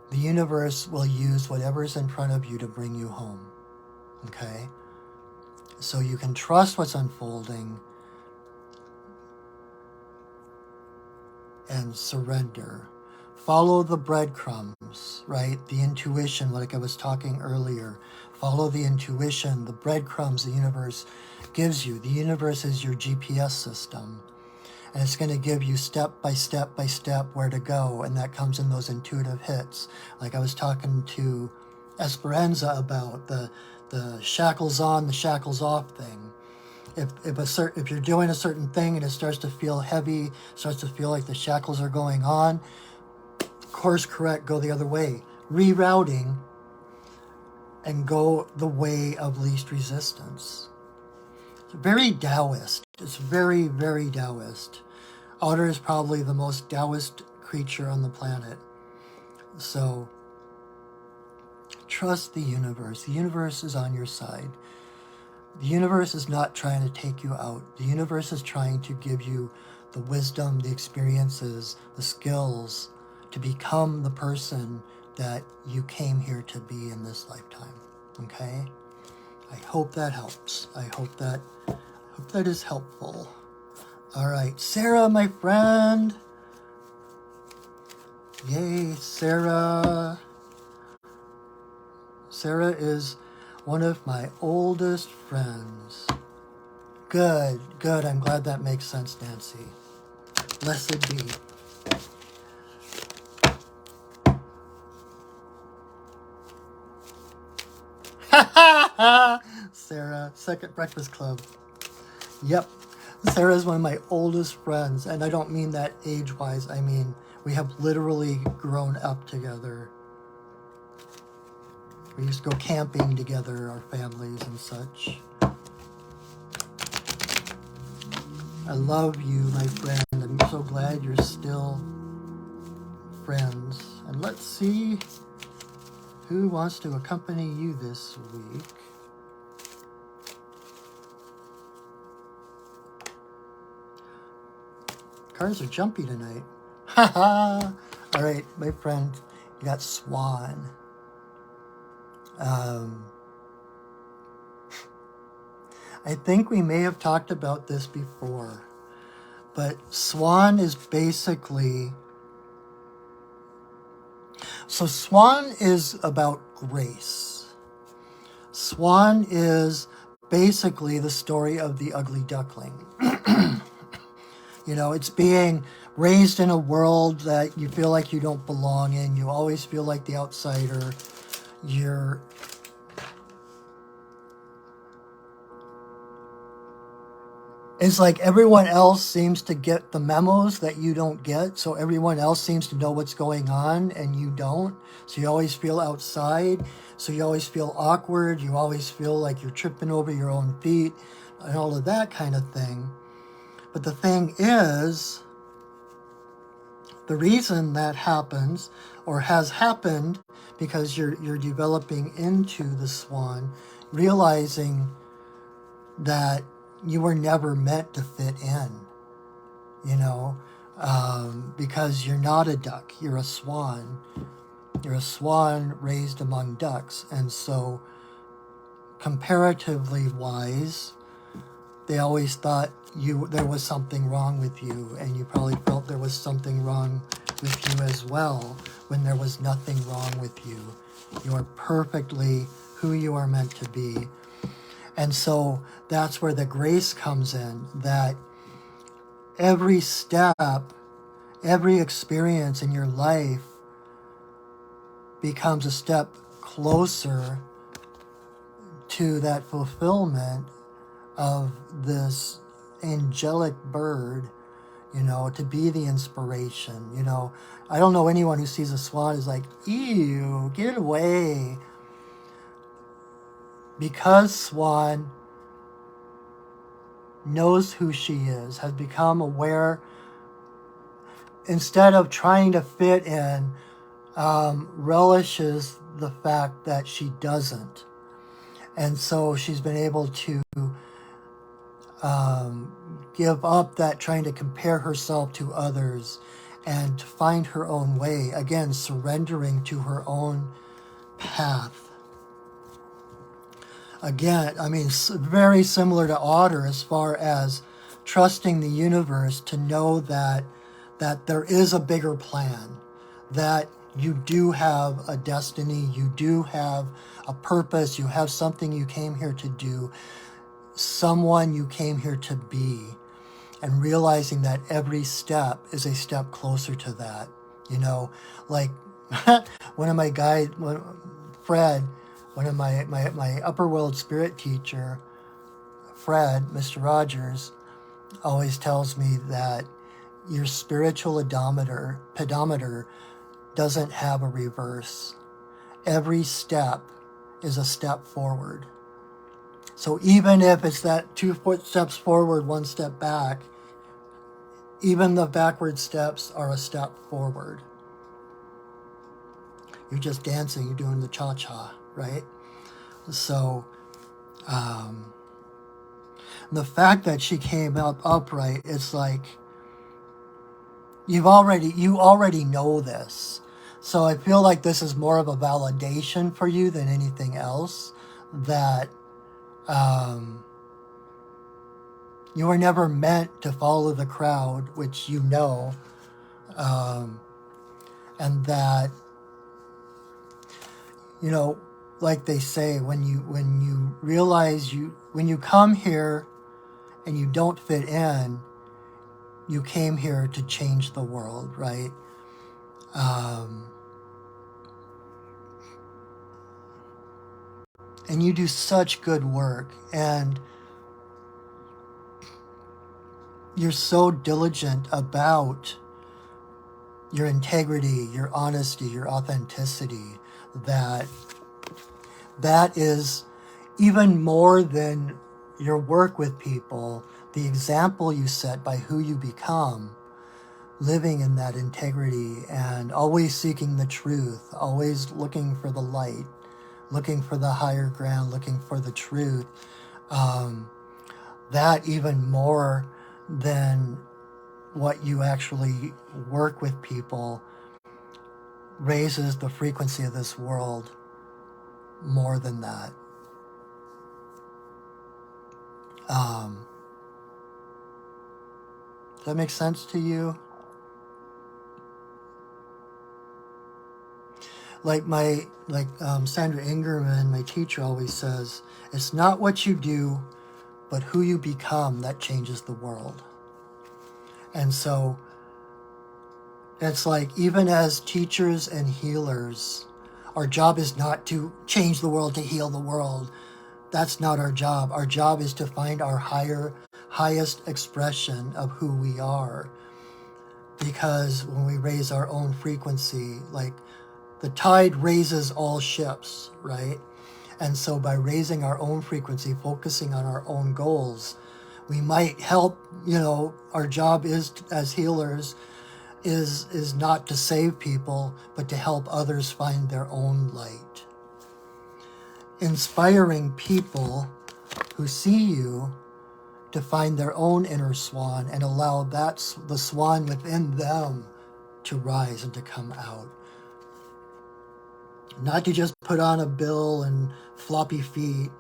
The universe will use whatever's in front of you to bring you home. Okay? So you can trust what's unfolding and surrender. Follow the breadcrumbs, right? The intuition, like I was talking earlier. Follow the intuition, the breadcrumbs the universe gives you. The universe is your GPS system. And it's going to give you step by step by step where to go. And that comes in those intuitive hits. Like I was talking to Esperanza about the shackles on, the shackles off thing. If you're doing a certain thing and it starts to feel heavy, starts to feel like the shackles are going on, course correct, go the other way. Rerouting and go the way of least resistance. It's very Taoist. It's very, very Taoist. Otter is probably the most Taoist creature on the planet. So trust the universe. The universe is on your side. The universe is not trying to take you out. The universe is trying to give you the wisdom, the experiences, the skills to become the person that you came here to be in this lifetime. Okay? I hope that helps. I hope that is helpful. All right, Sarah, my friend. Yay, Sarah. Sarah is one of my oldest friends. Good, good. I'm glad that makes sense, Nancy. Blessed be. Sarah, Second Breakfast Club. Yep. Sarah is one of my oldest friends, and I don't mean that age-wise. I mean, we have literally grown up together. We used to go camping together, our families and such. I love you, my friend. I'm so glad you're still friends. And let's see who wants to accompany you this week. Cars are jumpy tonight. Haha. All right, my friend, you got Swan. I think we may have talked about this before, but Swan is basically... So Swan is about grace. Swan is basically the story of the ugly duckling. You know, it's being raised in a world that you feel like you don't belong in. You always feel like the outsider. It's like everyone else seems to get the memos that you don't get. So everyone else seems to know what's going on and you don't. So you always feel outside. So you always feel awkward. You always feel like you're tripping over your own feet and all of that kind of thing. But the thing is, the reason that happens or has happened because you're developing into the Swan, realizing that you were never meant to fit in, you know, because you're not a duck, you're a swan. You're a swan raised among ducks. And so comparatively wise, they always thought there was something wrong with you, and you probably felt there was something wrong with you as well, when there was nothing wrong with you. You are perfectly who you are meant to be. And so that's where the grace comes in, that every step, every experience in your life becomes a step closer to that fulfillment of this angelic bird, you know, to be the inspiration. You know, I don't know anyone who sees a swan is like, ew, get it away. Because Swan knows who she is, has become aware, instead of trying to fit in relishes the fact that she doesn't. And so she's been able to give up that trying to compare herself to others and to find her own way. Again, surrendering to her own path. Again, I mean, very similar to Otter as far as trusting the universe to know that there is a bigger plan, that you do have a destiny, you do have a purpose, you have something you came here to do, someone you came here to be, and realizing that every step is a step closer to that. You know, like one of my guides, Fred, one of my upper world spirit teacher, Fred, Mr. Rogers, always tells me that your spiritual pedometer doesn't have a reverse. Every step is a step forward. So even if it's that 2 steps forward, 1 step back, even the backward steps are a step forward. You're just dancing, you're doing the cha-cha, right? So the fact that she came up upright, it's like you already know this. So I feel like this is more of a validation for you than anything else, that you were never meant to follow the crowd, which you know, and that, you know, like they say, when you realize when you come here and you don't fit in, you came here to change the world, right? And you do such good work, and you're so diligent about your integrity, your honesty, your authenticity, that is even more than your work with people, the example you set by who you become, living in that integrity and always seeking the truth, always looking for the light, looking for the higher ground, looking for the truth. That even more than what you actually work with people raises the frequency of this world more than that. Does that make sense to you? Like Sandra Ingerman, my teacher, always says, it's not what you do, but who you become that changes the world. And so it's like, even as teachers and healers, our job is not to change the world, to heal the world. That's not our job. Our job is to find our highest expression of who we are. Because when we raise our own frequency, like the tide raises all ships, right? And so by raising our own frequency, focusing on our own goals, we might help, you know, our job is, as healers, is not to save people, but to help others find their own light. Inspiring people who see you to find their own inner swan and allow the swan within them to rise and to come out. Not to just put on a bill and floppy feet,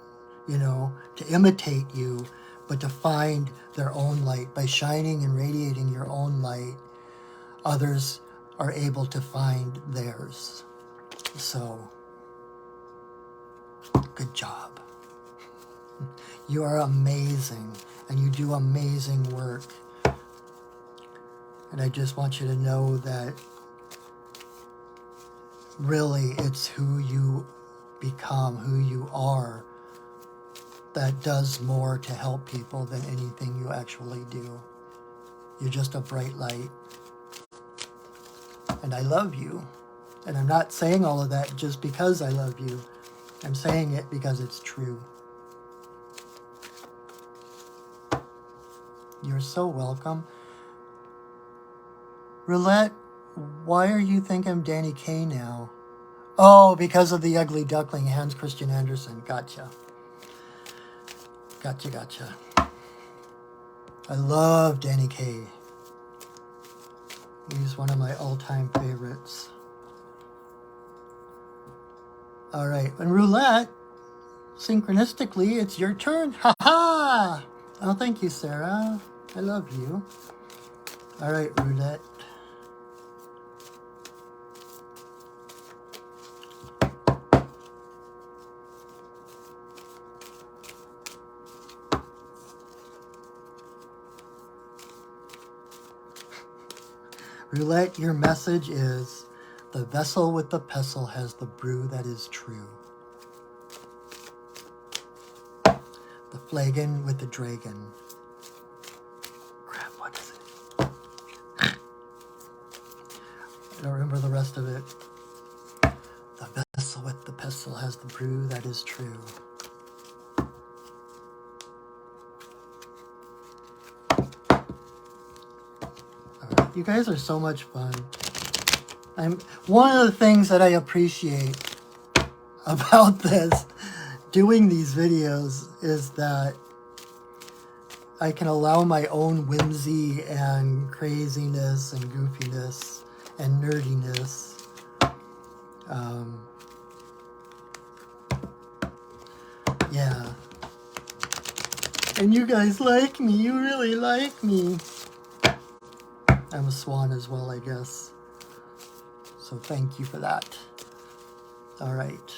you know, to imitate you, but to find their own light. By shining and radiating your own light, others are able to find theirs. So, good job. You are amazing, and you do amazing work. And I just want you to know that really it's who you become, who you are, that does more to help people than anything you actually do. You're just a bright light. And I love you. And I'm not saying all of that just because I love you. I'm saying it because it's true. You're so welcome. Roulette, why are you thinking I'm Danny Kaye now? Oh, because of the Ugly Duckling, Hans Christian Andersen. Gotcha. Gotcha. I love Danny Kaye. He's one of my all-time favorites. All right, and roulette, synchronistically, it's your turn. Ha-ha! Oh, thank you, Sarah. I love you. All right, roulette. Roulette, your message is, the vessel with the pestle has the brew that is true. The flagon with the dragon. Crap, what is it? I don't remember the rest of it. The vessel with the pestle has the brew that is true. You guys are so much fun. One of the things that I appreciate about doing these videos is that I can allow my own whimsy and craziness and goofiness and nerdiness. Yeah. And you guys like me. You really like me. I'm a swan as well, I guess. So thank you for that. All right.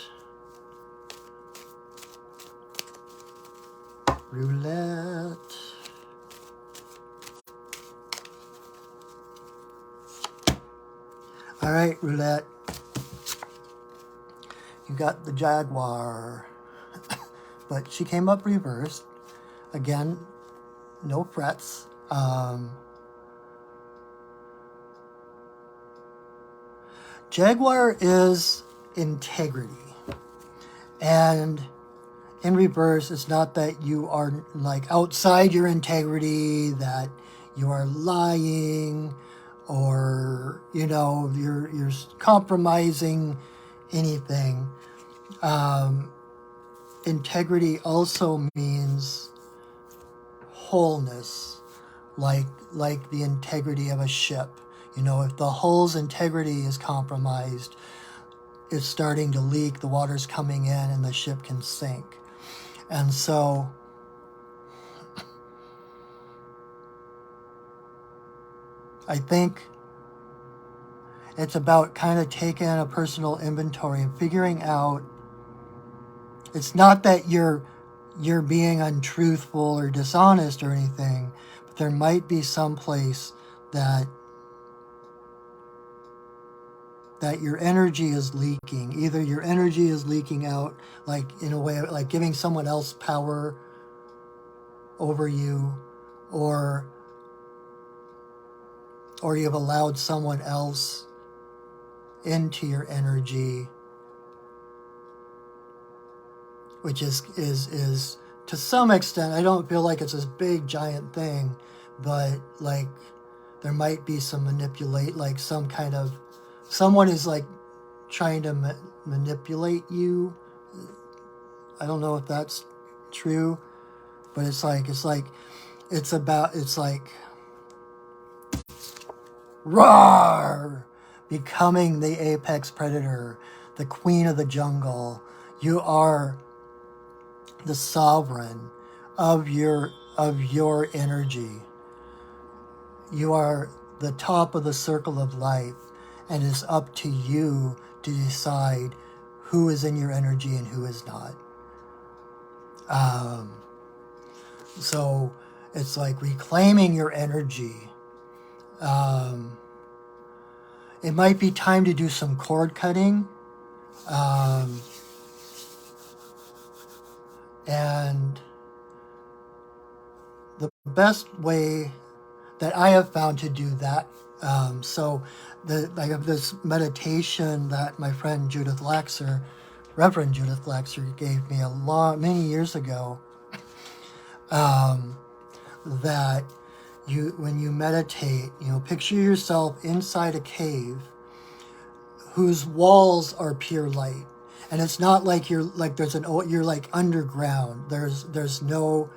Roulette. All right, roulette. You got the Jaguar. But she came up reversed. Again, no frets. Jaguar is integrity. And in reverse, it's not that you are like outside your integrity, that you are lying, or, you know, you're compromising anything. Integrity also means wholeness, like the integrity of a ship. You know, if the hull's integrity is compromised, it's starting to leak, the water's coming in, and the ship can sink. And so I think it's about kind of taking a personal inventory and figuring out, it's not that you're being untruthful or dishonest or anything, but there might be some place that your energy is leaking. Either your energy is leaking out, like in a way, like giving someone else power over you, or you've allowed someone else into your energy, which is to some extent, I don't feel like it's this big giant thing, but like there might be some like some kind of, someone is like trying to manipulate you. I don't know if that's true, but it's like roar, becoming the apex predator, the queen of the jungle. You are the sovereign of your energy. You are the top of the circle of life, and it's up to you to decide who is in your energy and who is not. So it's like reclaiming your energy. It might be time to do some cord cutting. And the best way that I have found to do that, so I have this meditation that my friend Judith Laxer, Reverend Judith Laxer, gave me many years ago, that when you meditate, picture yourself inside a cave whose walls are pure light. And it's not like you're like underground. There's no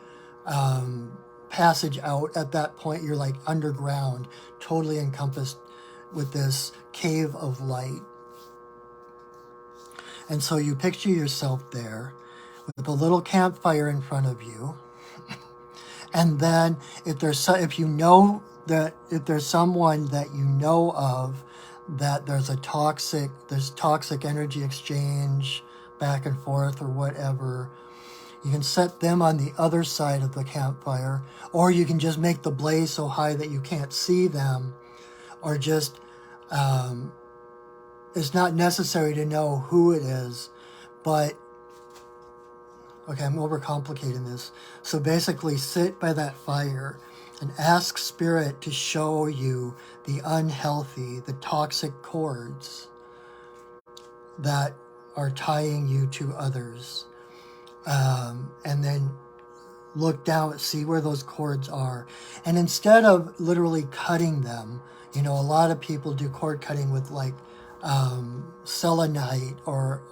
passage out at that point. You're like underground, totally encompassed with this cave of light. And so you picture yourself there with a little campfire in front of you. And then if there's someone that you know of that there's toxic energy exchange back and forth or whatever, you can set them on the other side of the campfire, or you can just make the blaze so high that you can't see them, or just it's not necessary to know who it is, but okay, I'm overcomplicating this. So basically sit by that fire and ask Spirit to show you the unhealthy, the toxic cords that are tying you to others. And then look down, see where those cords are. And instead of literally cutting them, a lot of people do cord cutting with like selenite or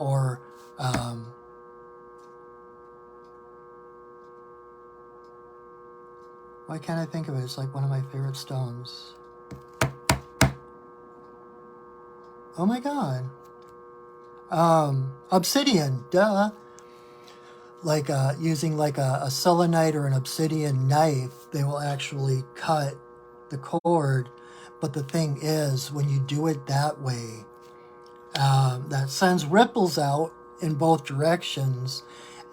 why can't I think of it? It's like one of my favorite stones. Oh my God. Obsidian, duh. Like using like a selenite or an obsidian knife, they will actually cut the cord. But the thing is, when you do it that way, that sends ripples out in both directions.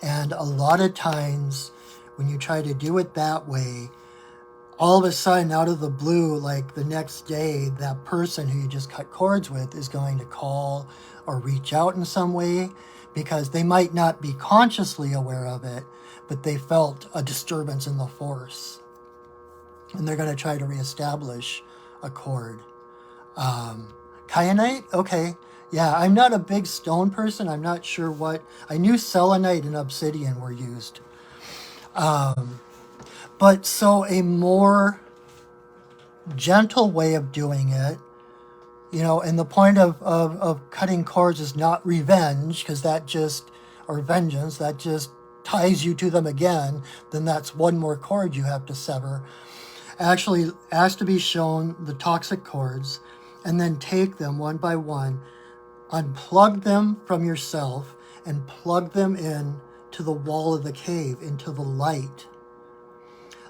And a lot of times when you try to do it that way, all of a sudden, out of the blue, like the next day, that person who you just cut cords with is going to call or reach out in some way, because they might not be consciously aware of it, but they felt a disturbance in the force. And they're going to try to reestablish a cord. Kyanite? Okay. Yeah, I'm not a big stone person. I'm not sure what. I knew selenite and obsidian were used. But so a more gentle way of doing it, and the point of cutting cords is not revenge, because or vengeance, that just ties you to them again. Then that's one more cord you have to sever. Actually, ask to be shown the toxic cords, and then take them one by one, unplug them from yourself, and plug them in to the wall of the cave, into the light.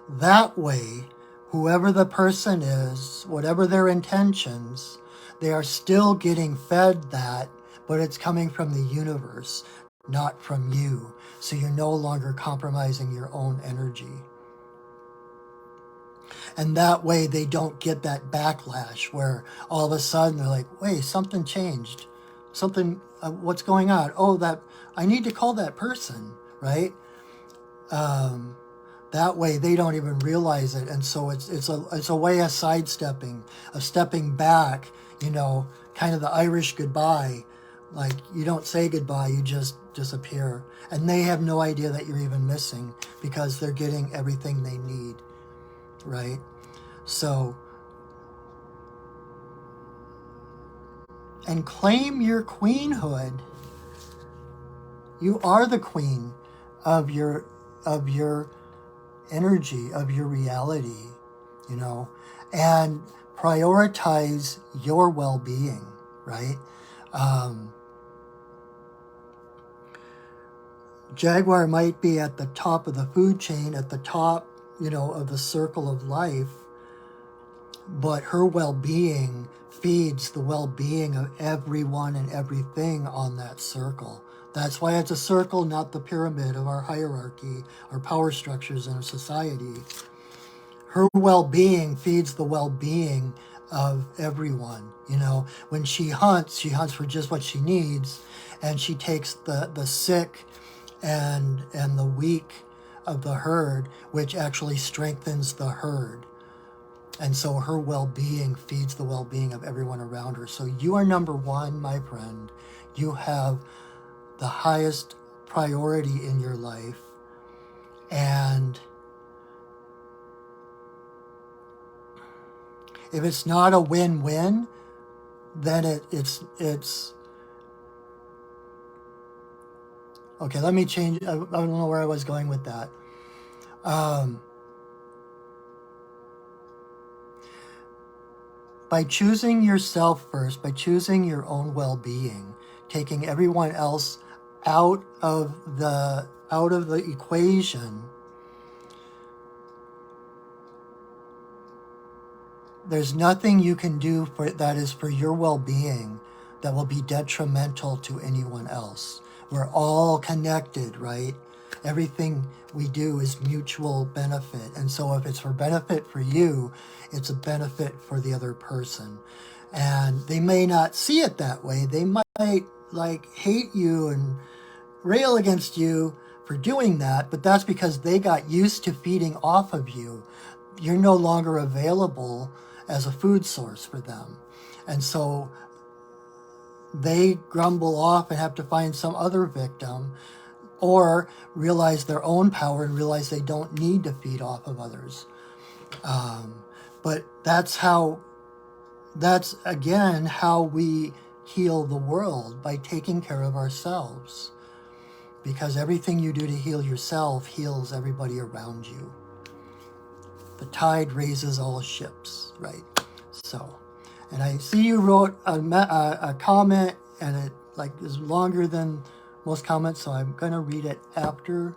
That way, whoever the person is, whatever their intentions, they are still getting fed that, but it's coming from the universe, not from you. So you're no longer compromising your own energy. And that way they don't get that backlash where all of a sudden they're like, wait, something changed. What's going on? Oh, I need to call that person, right? That way they don't even realize it. And so it's a way of sidestepping, of stepping back, kind of the Irish goodbye. Like, you don't say goodbye, you just disappear. And they have no idea that you're even missing, because they're getting everything they need, right? So, and claim your queenhood. You are the queen of your energy, of your reality, and prioritize your well-being, right? Jaguar might be at the top of the food chain, at the top, of the circle of life, but her well-being feeds the well-being of everyone and everything on that circle. That's why it's a circle, not the pyramid of our hierarchy, our power structures in our society. Her well-being feeds the well-being of everyone. When she hunts for just what she needs, and she takes the sick and the weak of the herd, which actually strengthens the herd. And so her well-being feeds the well-being of everyone around her. So you are number one, my friend. You have the highest priority in your life. And If it's not a win-win, then it's okay. Let me change. I don't know where I was going with that. By choosing yourself first, by choosing your own well-being, taking everyone else out of the equation, there's nothing you can do that is for your well-being that will be detrimental to anyone else. We're all connected, right? Everything we do is mutual benefit. And so if it's for benefit for you, it's a benefit for the other person. And they may not see it that way. They might like hate you and rail against you for doing that, but that's because they got used to feeding off of you. You're no longer available as a food source for them. And so they grumble off and have to find some other victim, or realize their own power and realize they don't need to feed off of others. But that's again how we heal the world, by taking care of ourselves. Because everything you do to heal yourself heals everybody around you. The tide raises all ships, right? So, and I see you wrote a comment, and it like is longer than most comments, so I'm gonna read it after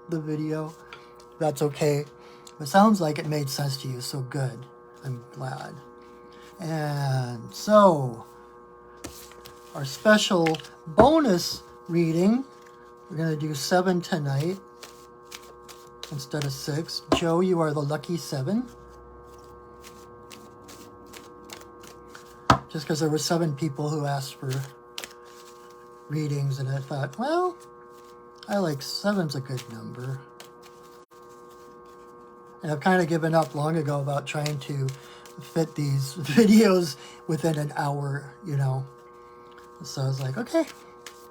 the video. That's okay. It sounds like it made sense to you, so good. I'm glad. And so, our special bonus reading, we're gonna do 7 tonight instead of 6. Joe, you are the lucky 7. Just because there were 7 people who asked for readings, and I thought, well, I like 7's a good number. And I've kind of given up long ago about trying to fit these videos within an hour, you know. So I was like, okay,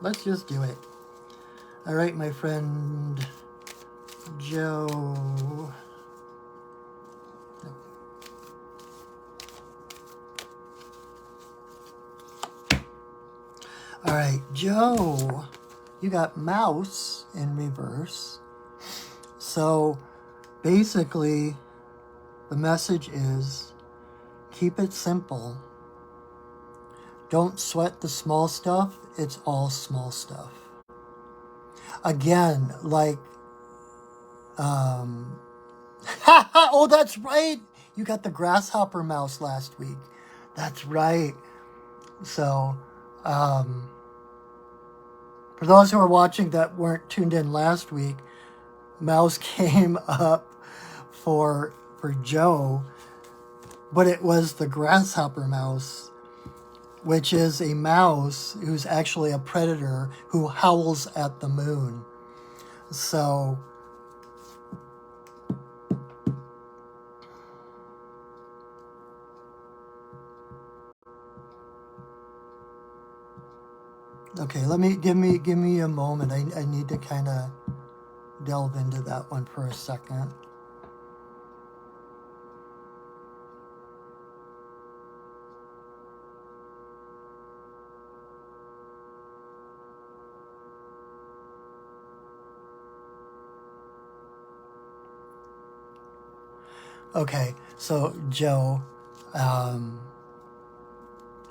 let's just do it. All right, my friend Joe. All right, Joe, you got mouse in reverse. So basically, the message is keep it simple. Don't sweat the small stuff. It's all small stuff. Again, like, oh, that's right. You got the grasshopper mouse last week. That's right. So, for those who are watching that weren't tuned in last week, mouse came up for Joe, but it was the grasshopper mouse, which is a mouse who's actually a predator who howls at the moon. So, okay, give me a moment. I need to kind of delve into that one for a second. Okay, so Joe,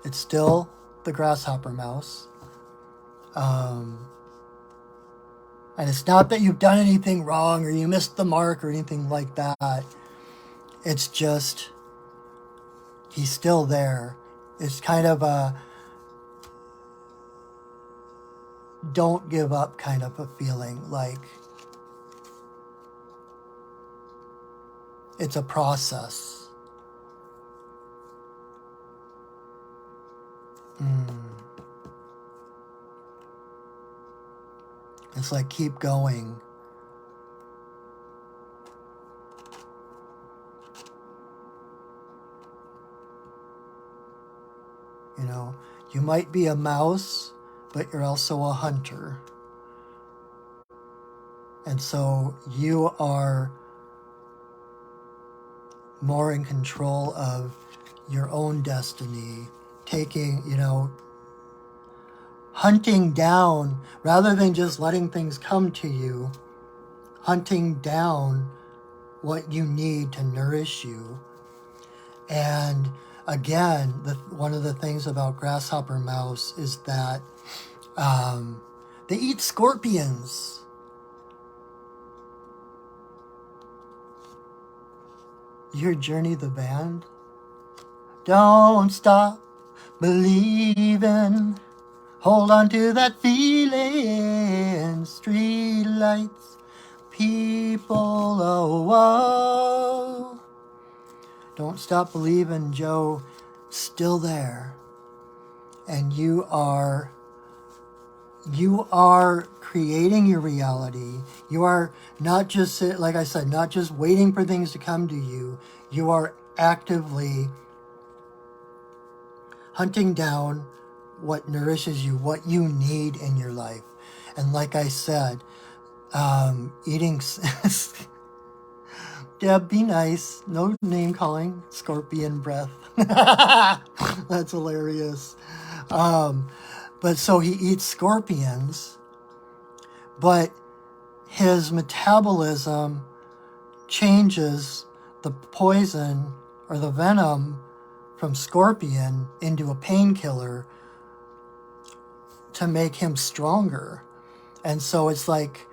it's still the grasshopper mouse. And it's not that you've done anything wrong or you missed the mark or anything like that. It's just, he's still there. It's kind of a don't give up kind of a feeling, like it's a process. It's like, keep going. You know, you might be a mouse, but you're also a hunter. And so you are more in control of your own destiny, taking, hunting down, rather than just letting things come to you, hunting down what you need to nourish you. And again, one of the things about grasshopper mouse is that they eat scorpions. You hear Journey the band? Don't stop believing. Hold on to that feeling. Street lights, people, oh, oh. Don't stop believing, Joe. Still there. And you are creating your reality. You are not just, like I said, not just waiting for things to come to you. You are actively hunting down what nourishes you, what you need in your life. And like I said, eating... Deb, be nice. No name calling. Scorpion breath. That's hilarious. But so he eats scorpions, but his metabolism changes the poison or the venom from scorpion into a painkiller to make him stronger. And so it's like,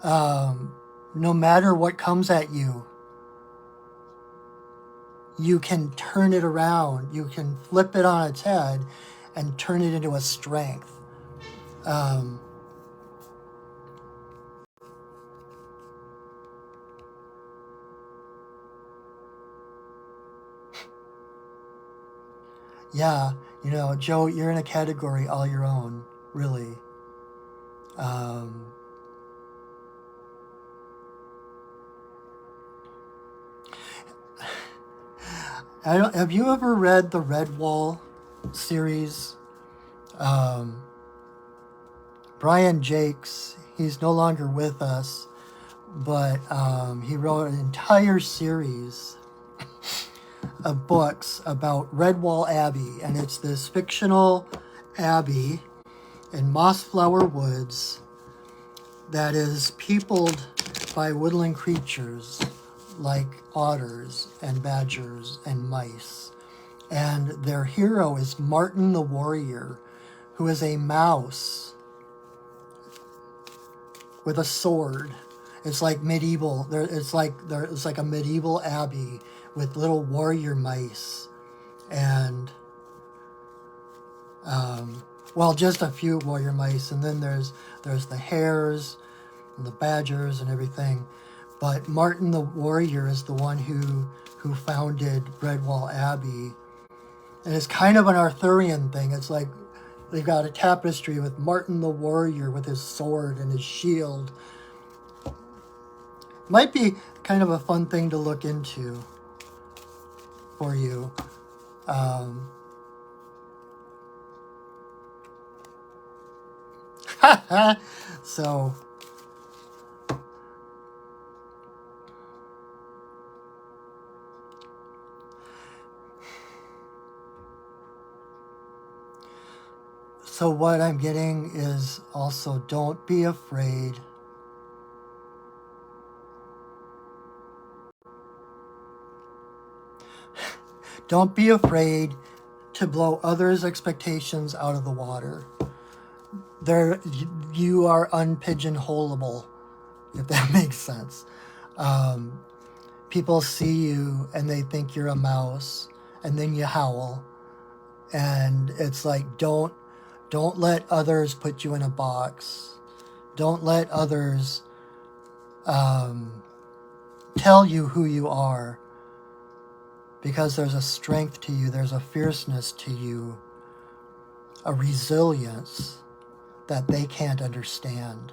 no matter what comes at you, you can turn it around. You can flip it on its head and turn it into a strength. Yeah, Joe, you're in a category all your own, really. Have you ever read the Redwall series? Brian Jakes, he's no longer with us, but he wrote an entire series of books about Redwall Abbey, and it's this fictional abbey in Mossflower Woods that is peopled by woodland creatures like otters and badgers and mice. And their hero is Martin the Warrior, who is a mouse with a sword. It's like medieval. It's like a medieval abbey with little warrior mice, and just a few warrior mice, and then there's the hares and the badgers and everything. But Martin the Warrior is the one who founded Redwall Abbey, and it's kind of an Arthurian thing. It's like they've got a tapestry with Martin the Warrior with his sword and his shield. Might be kind of a fun thing to look into for you. So what I'm getting is also, don't be afraid. Don't be afraid to blow others' expectations out of the water. You are unpigeonholable, if that makes sense. People see you and they think you're a mouse, and then you howl. And it's like, don't let others put you in a box. Don't let others tell you who you are. Because there's a strength to you, there's a fierceness to you, a resilience that they can't understand.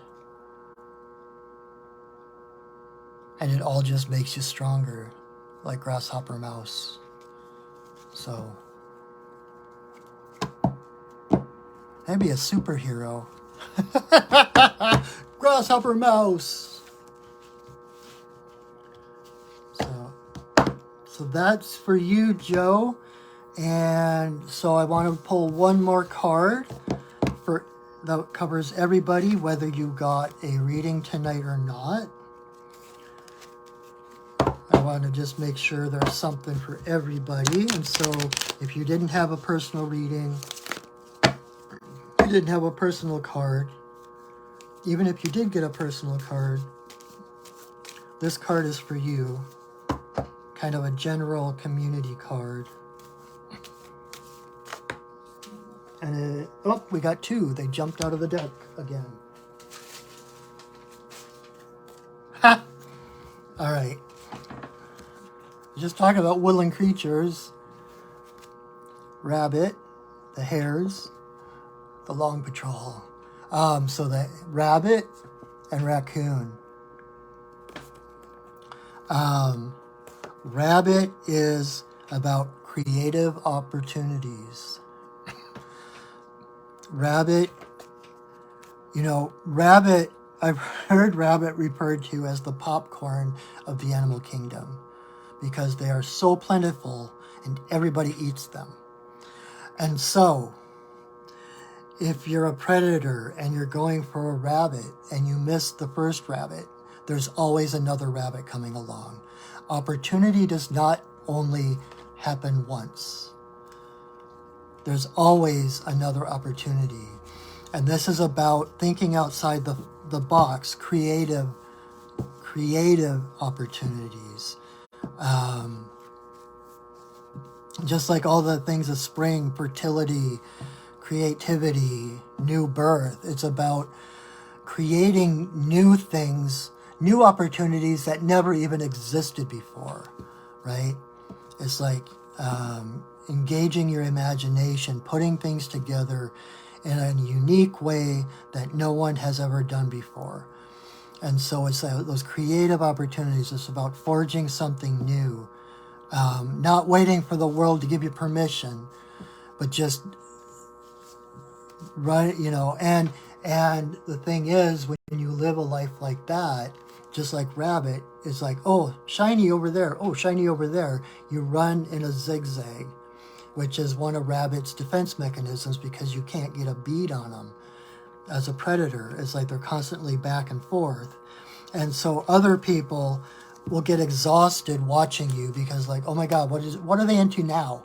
And it all just makes you stronger, like grasshopper mouse. So, maybe a superhero. Grasshopper mouse. So So that's for you, Joe. And so I want to pull one more card that covers everybody, whether you got a reading tonight or not. I want to just make sure there's something for everybody. And so if you didn't have a personal reading, you didn't have a personal card, even if you did get a personal card, this card is for you. Kind of a general community card. And oh, we got two. They jumped out of the deck again. Ha! All right. Just talking about woodland creatures. Rabbit, the hares, the long patrol. So the rabbit and raccoon. Rabbit is about creative opportunities. Rabbit, rabbit, I've heard rabbit referred to as the popcorn of the animal kingdom because they are so plentiful and everybody eats them. And so, if you're a predator and you're going for a rabbit and you miss the first rabbit, there's always another rabbit coming along. Opportunity does not only happen once. There's always another opportunity. And this is about thinking outside the box, creative opportunities. Just like all the things of spring, fertility, creativity, new birth. It's about creating new things, new opportunities that never even existed before, right? It's like engaging your imagination, putting things together in a unique way that no one has ever done before. And so it's those creative opportunities. It's about forging something new, not waiting for the world to give you permission, but just right, and the thing is, when you live a life like that, just like rabbit, it's like, oh, shiny over there, oh, shiny over there. You run in a zigzag, which is one of rabbit's defense mechanisms because you can't get a bead on them. As a predator, it's like they're constantly back and forth. And so other people will get exhausted watching you because like, oh my God, what are they into now?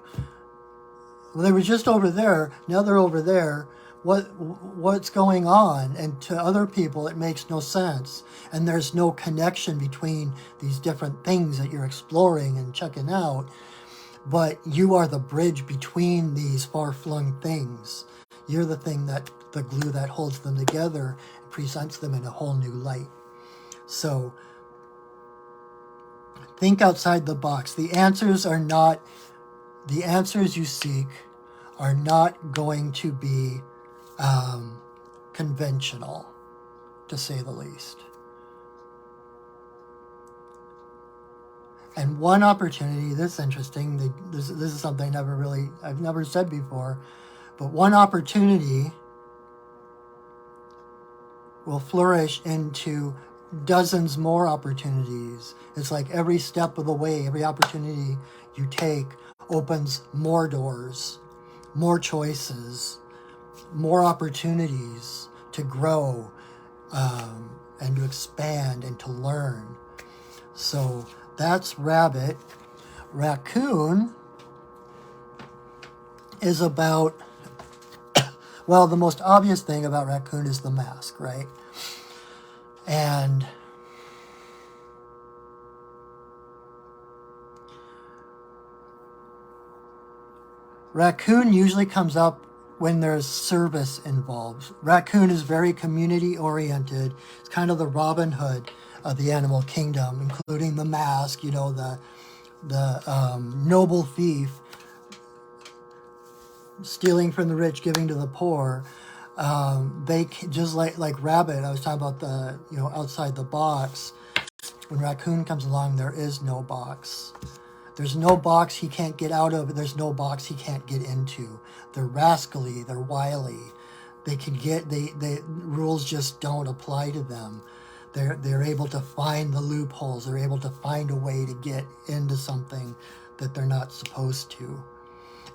Well, they were just over there, now they're over there. What's going on? And to other people, it makes no sense. And there's no connection between these different things that you're exploring and checking out. But you are the bridge between these far-flung things. You're the thing the glue that holds them together and presents them in a whole new light. So think outside the box. The answers you seek are not going to be conventional, to say the least. And one opportunity, this is interesting, this is something I've never said before, but one opportunity will flourish into dozens more opportunities. It's like every step of the way, every opportunity you take opens more doors, more choices, more opportunities to grow and to expand and to learn. So that's rabbit. Raccoon is about, well, the most obvious thing about raccoon is the mask, right? And raccoon usually comes up when there's service involved. Raccoon is very community-oriented. It's kind of the Robin Hood of the animal kingdom, including the mask, the noble thief, stealing from the rich, giving to the poor. They just like rabbit. I was talking about the outside the box. When raccoon comes along, there is no box. There's no box he can't get out of. There's no box he can't get into. They're rascally. They're wily. They can get. The rules just don't apply to them. They're able to find the loopholes. They're able to find a way to get into something that they're not supposed to.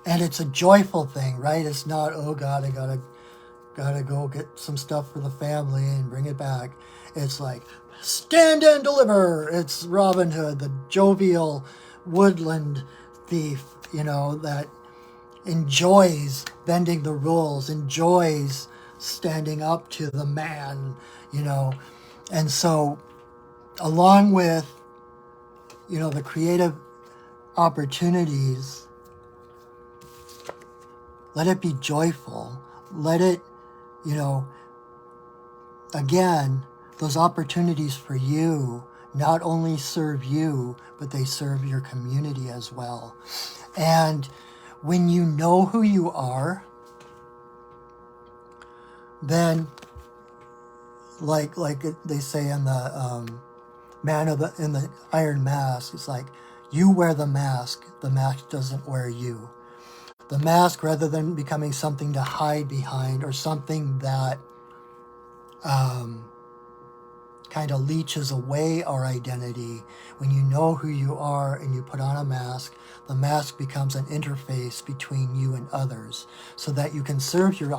And it's a joyful thing, right? It's not, oh God, I gotta go get some stuff for the family and bring it back. It's like, stand and deliver. It's Robin Hood, the jovial woodland thief, that enjoys bending the rules, enjoys standing up to the man, And so along with, the creative opportunities, let it be joyful. Let it, again, those opportunities for you not only serve you, but they serve your community as well. And when you know who you are, then, like they say in the in the Iron Mask, it's like, you wear the mask doesn't wear you. The mask, rather than becoming something to hide behind or something that kind of leeches away our identity, when you know who you are and you put on a mask, the mask becomes an interface between you and others, so that you can serve you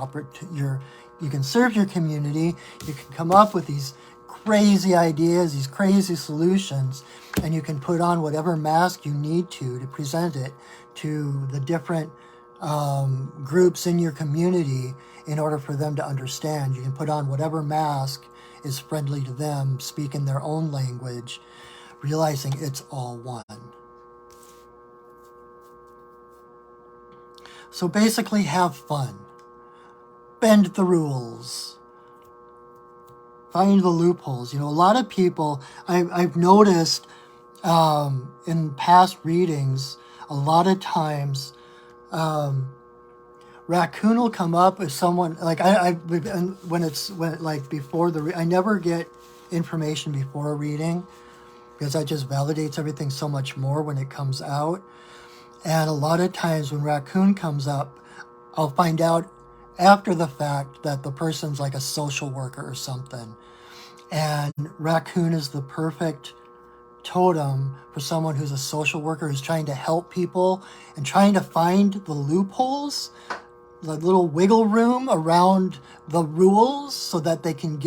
can serve your community. You can come up with these crazy ideas, these crazy solutions, and you can put on whatever mask you need to present it to the different groups in your community in order for them to understand. You can put on whatever mask is friendly to them, speak in their own language, realizing it's all one. So basically, have fun. Bend the rules. Find the loopholes. A lot of people, I've noticed in past readings, a lot of times, raccoon will come up as someone, like before I never get information before a reading, because that just validates everything so much more when it comes out. And a lot of times when raccoon comes up, I'll find out after the fact that the person's like a social worker or something. And raccoon is the perfect totem for someone who's a social worker, who's trying to help people and trying to find the loopholes, the little wiggle room around the rules, so that they can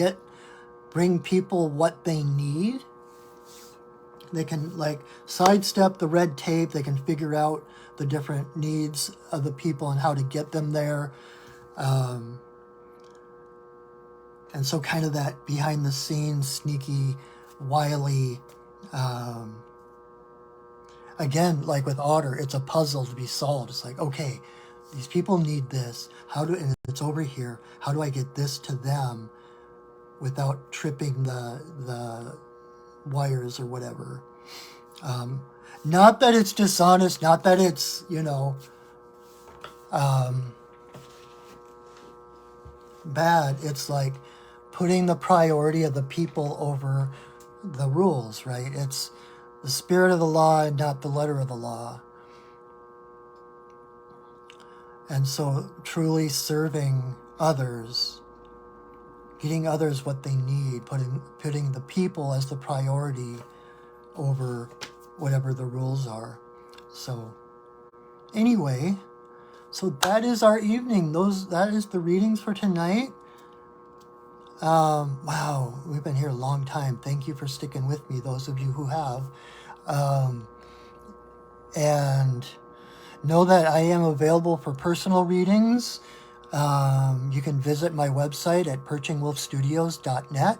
bring people what they need. They can sidestep the red tape. They can figure out the different needs of the people and how to get them there. And so kind of that behind the scenes, sneaky, wily, again, like with Otter, it's a puzzle to be solved. It's like, okay, these people need this. And it's over here. How do I get this to them without tripping the wires or whatever? Not that it's dishonest, not that it's, bad. It's like putting the priority of the people over the rules, right? It's the spirit of the law and not the letter of the law. And so truly serving others, getting others what they need, putting the people as the priority over whatever the rules are. So anyway, so that is our evening. That is the readings for tonight. Wow, we've been here a long time. Thank you for sticking with me, those of you who have. And know that I am available for personal readings. You can visit my website at perchingwolfstudios.net,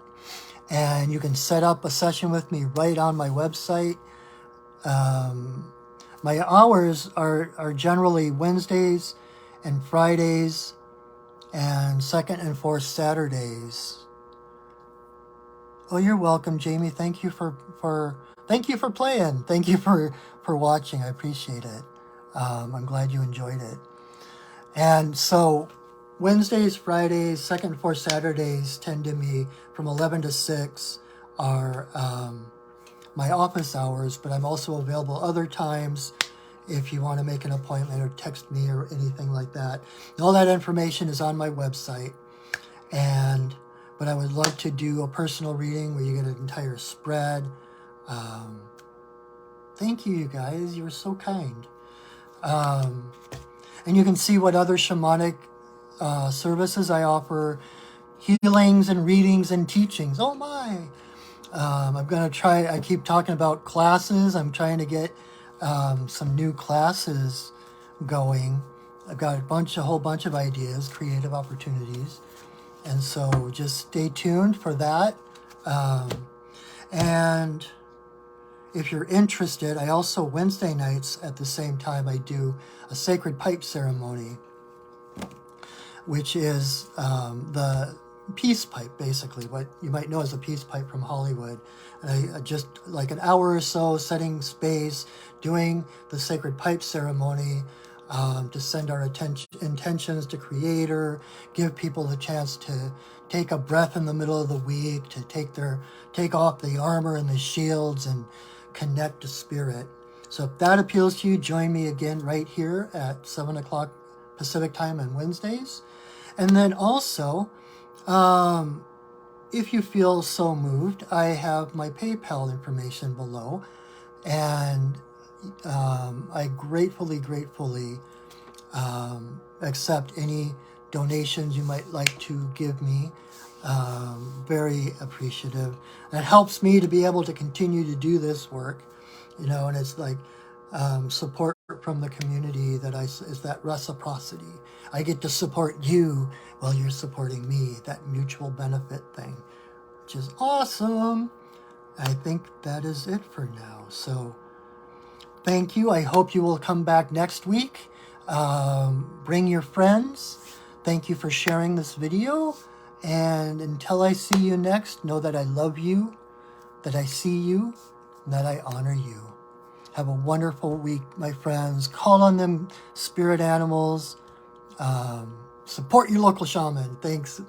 and you can set up a session with me right on my website. My hours are generally Wednesdays and Fridays and second and fourth Saturdays. Oh, you're welcome, Jamie. Thank you for playing. Thank you for watching. I appreciate it. I'm glad you enjoyed it. And so Wednesdays, Fridays, second and fourth Saturdays tend to be from 11 to 6 are my office hours, but I'm also available other times if you want to make an appointment or text me or anything like that. And all that information is on my website. But I would like to do a personal reading where you get an entire spread. Thank you, you guys. You're so kind. And you can see what other shamanic services I offer, healings and readings and teachings. Oh my! I'm going to try, I keep talking about classes. I'm trying to get some new classes going. I've got a whole bunch of ideas, creative opportunities. And so just stay tuned for that. And if you're interested, I also, Wednesday nights at the same time, I do a sacred pipe ceremony, which is the peace pipe, basically, what you might know as a peace pipe from Hollywood. And I just like an hour or so setting space, doing the sacred pipe ceremony to send our intentions to Creator, give people the chance to take a breath in the middle of the week, to take off the armor and the shields and connect to Spirit. So if that appeals to you, join me again right here at 7 o'clock Pacific time on Wednesdays. And then also, if you feel so moved, I have my PayPal information below, and I gratefully accept any donations you might like to give me. Very appreciative. And it helps me to be able to continue to do this work, and it's like support from the community is that reciprocity. I get to support you while you're supporting me, that mutual benefit thing, which is awesome. I think that is it for now. So thank you. I hope you will come back next week. Bring your friends. Thank you for sharing this video. And until I see you next, know that I love you, that I see you, and that I honor you. Have a wonderful week, my friends. Call on them spirit animals. Support your local shaman. Thanks,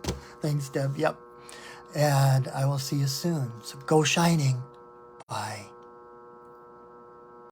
Deb. Yep. And I will see you soon. So go shining. Bye.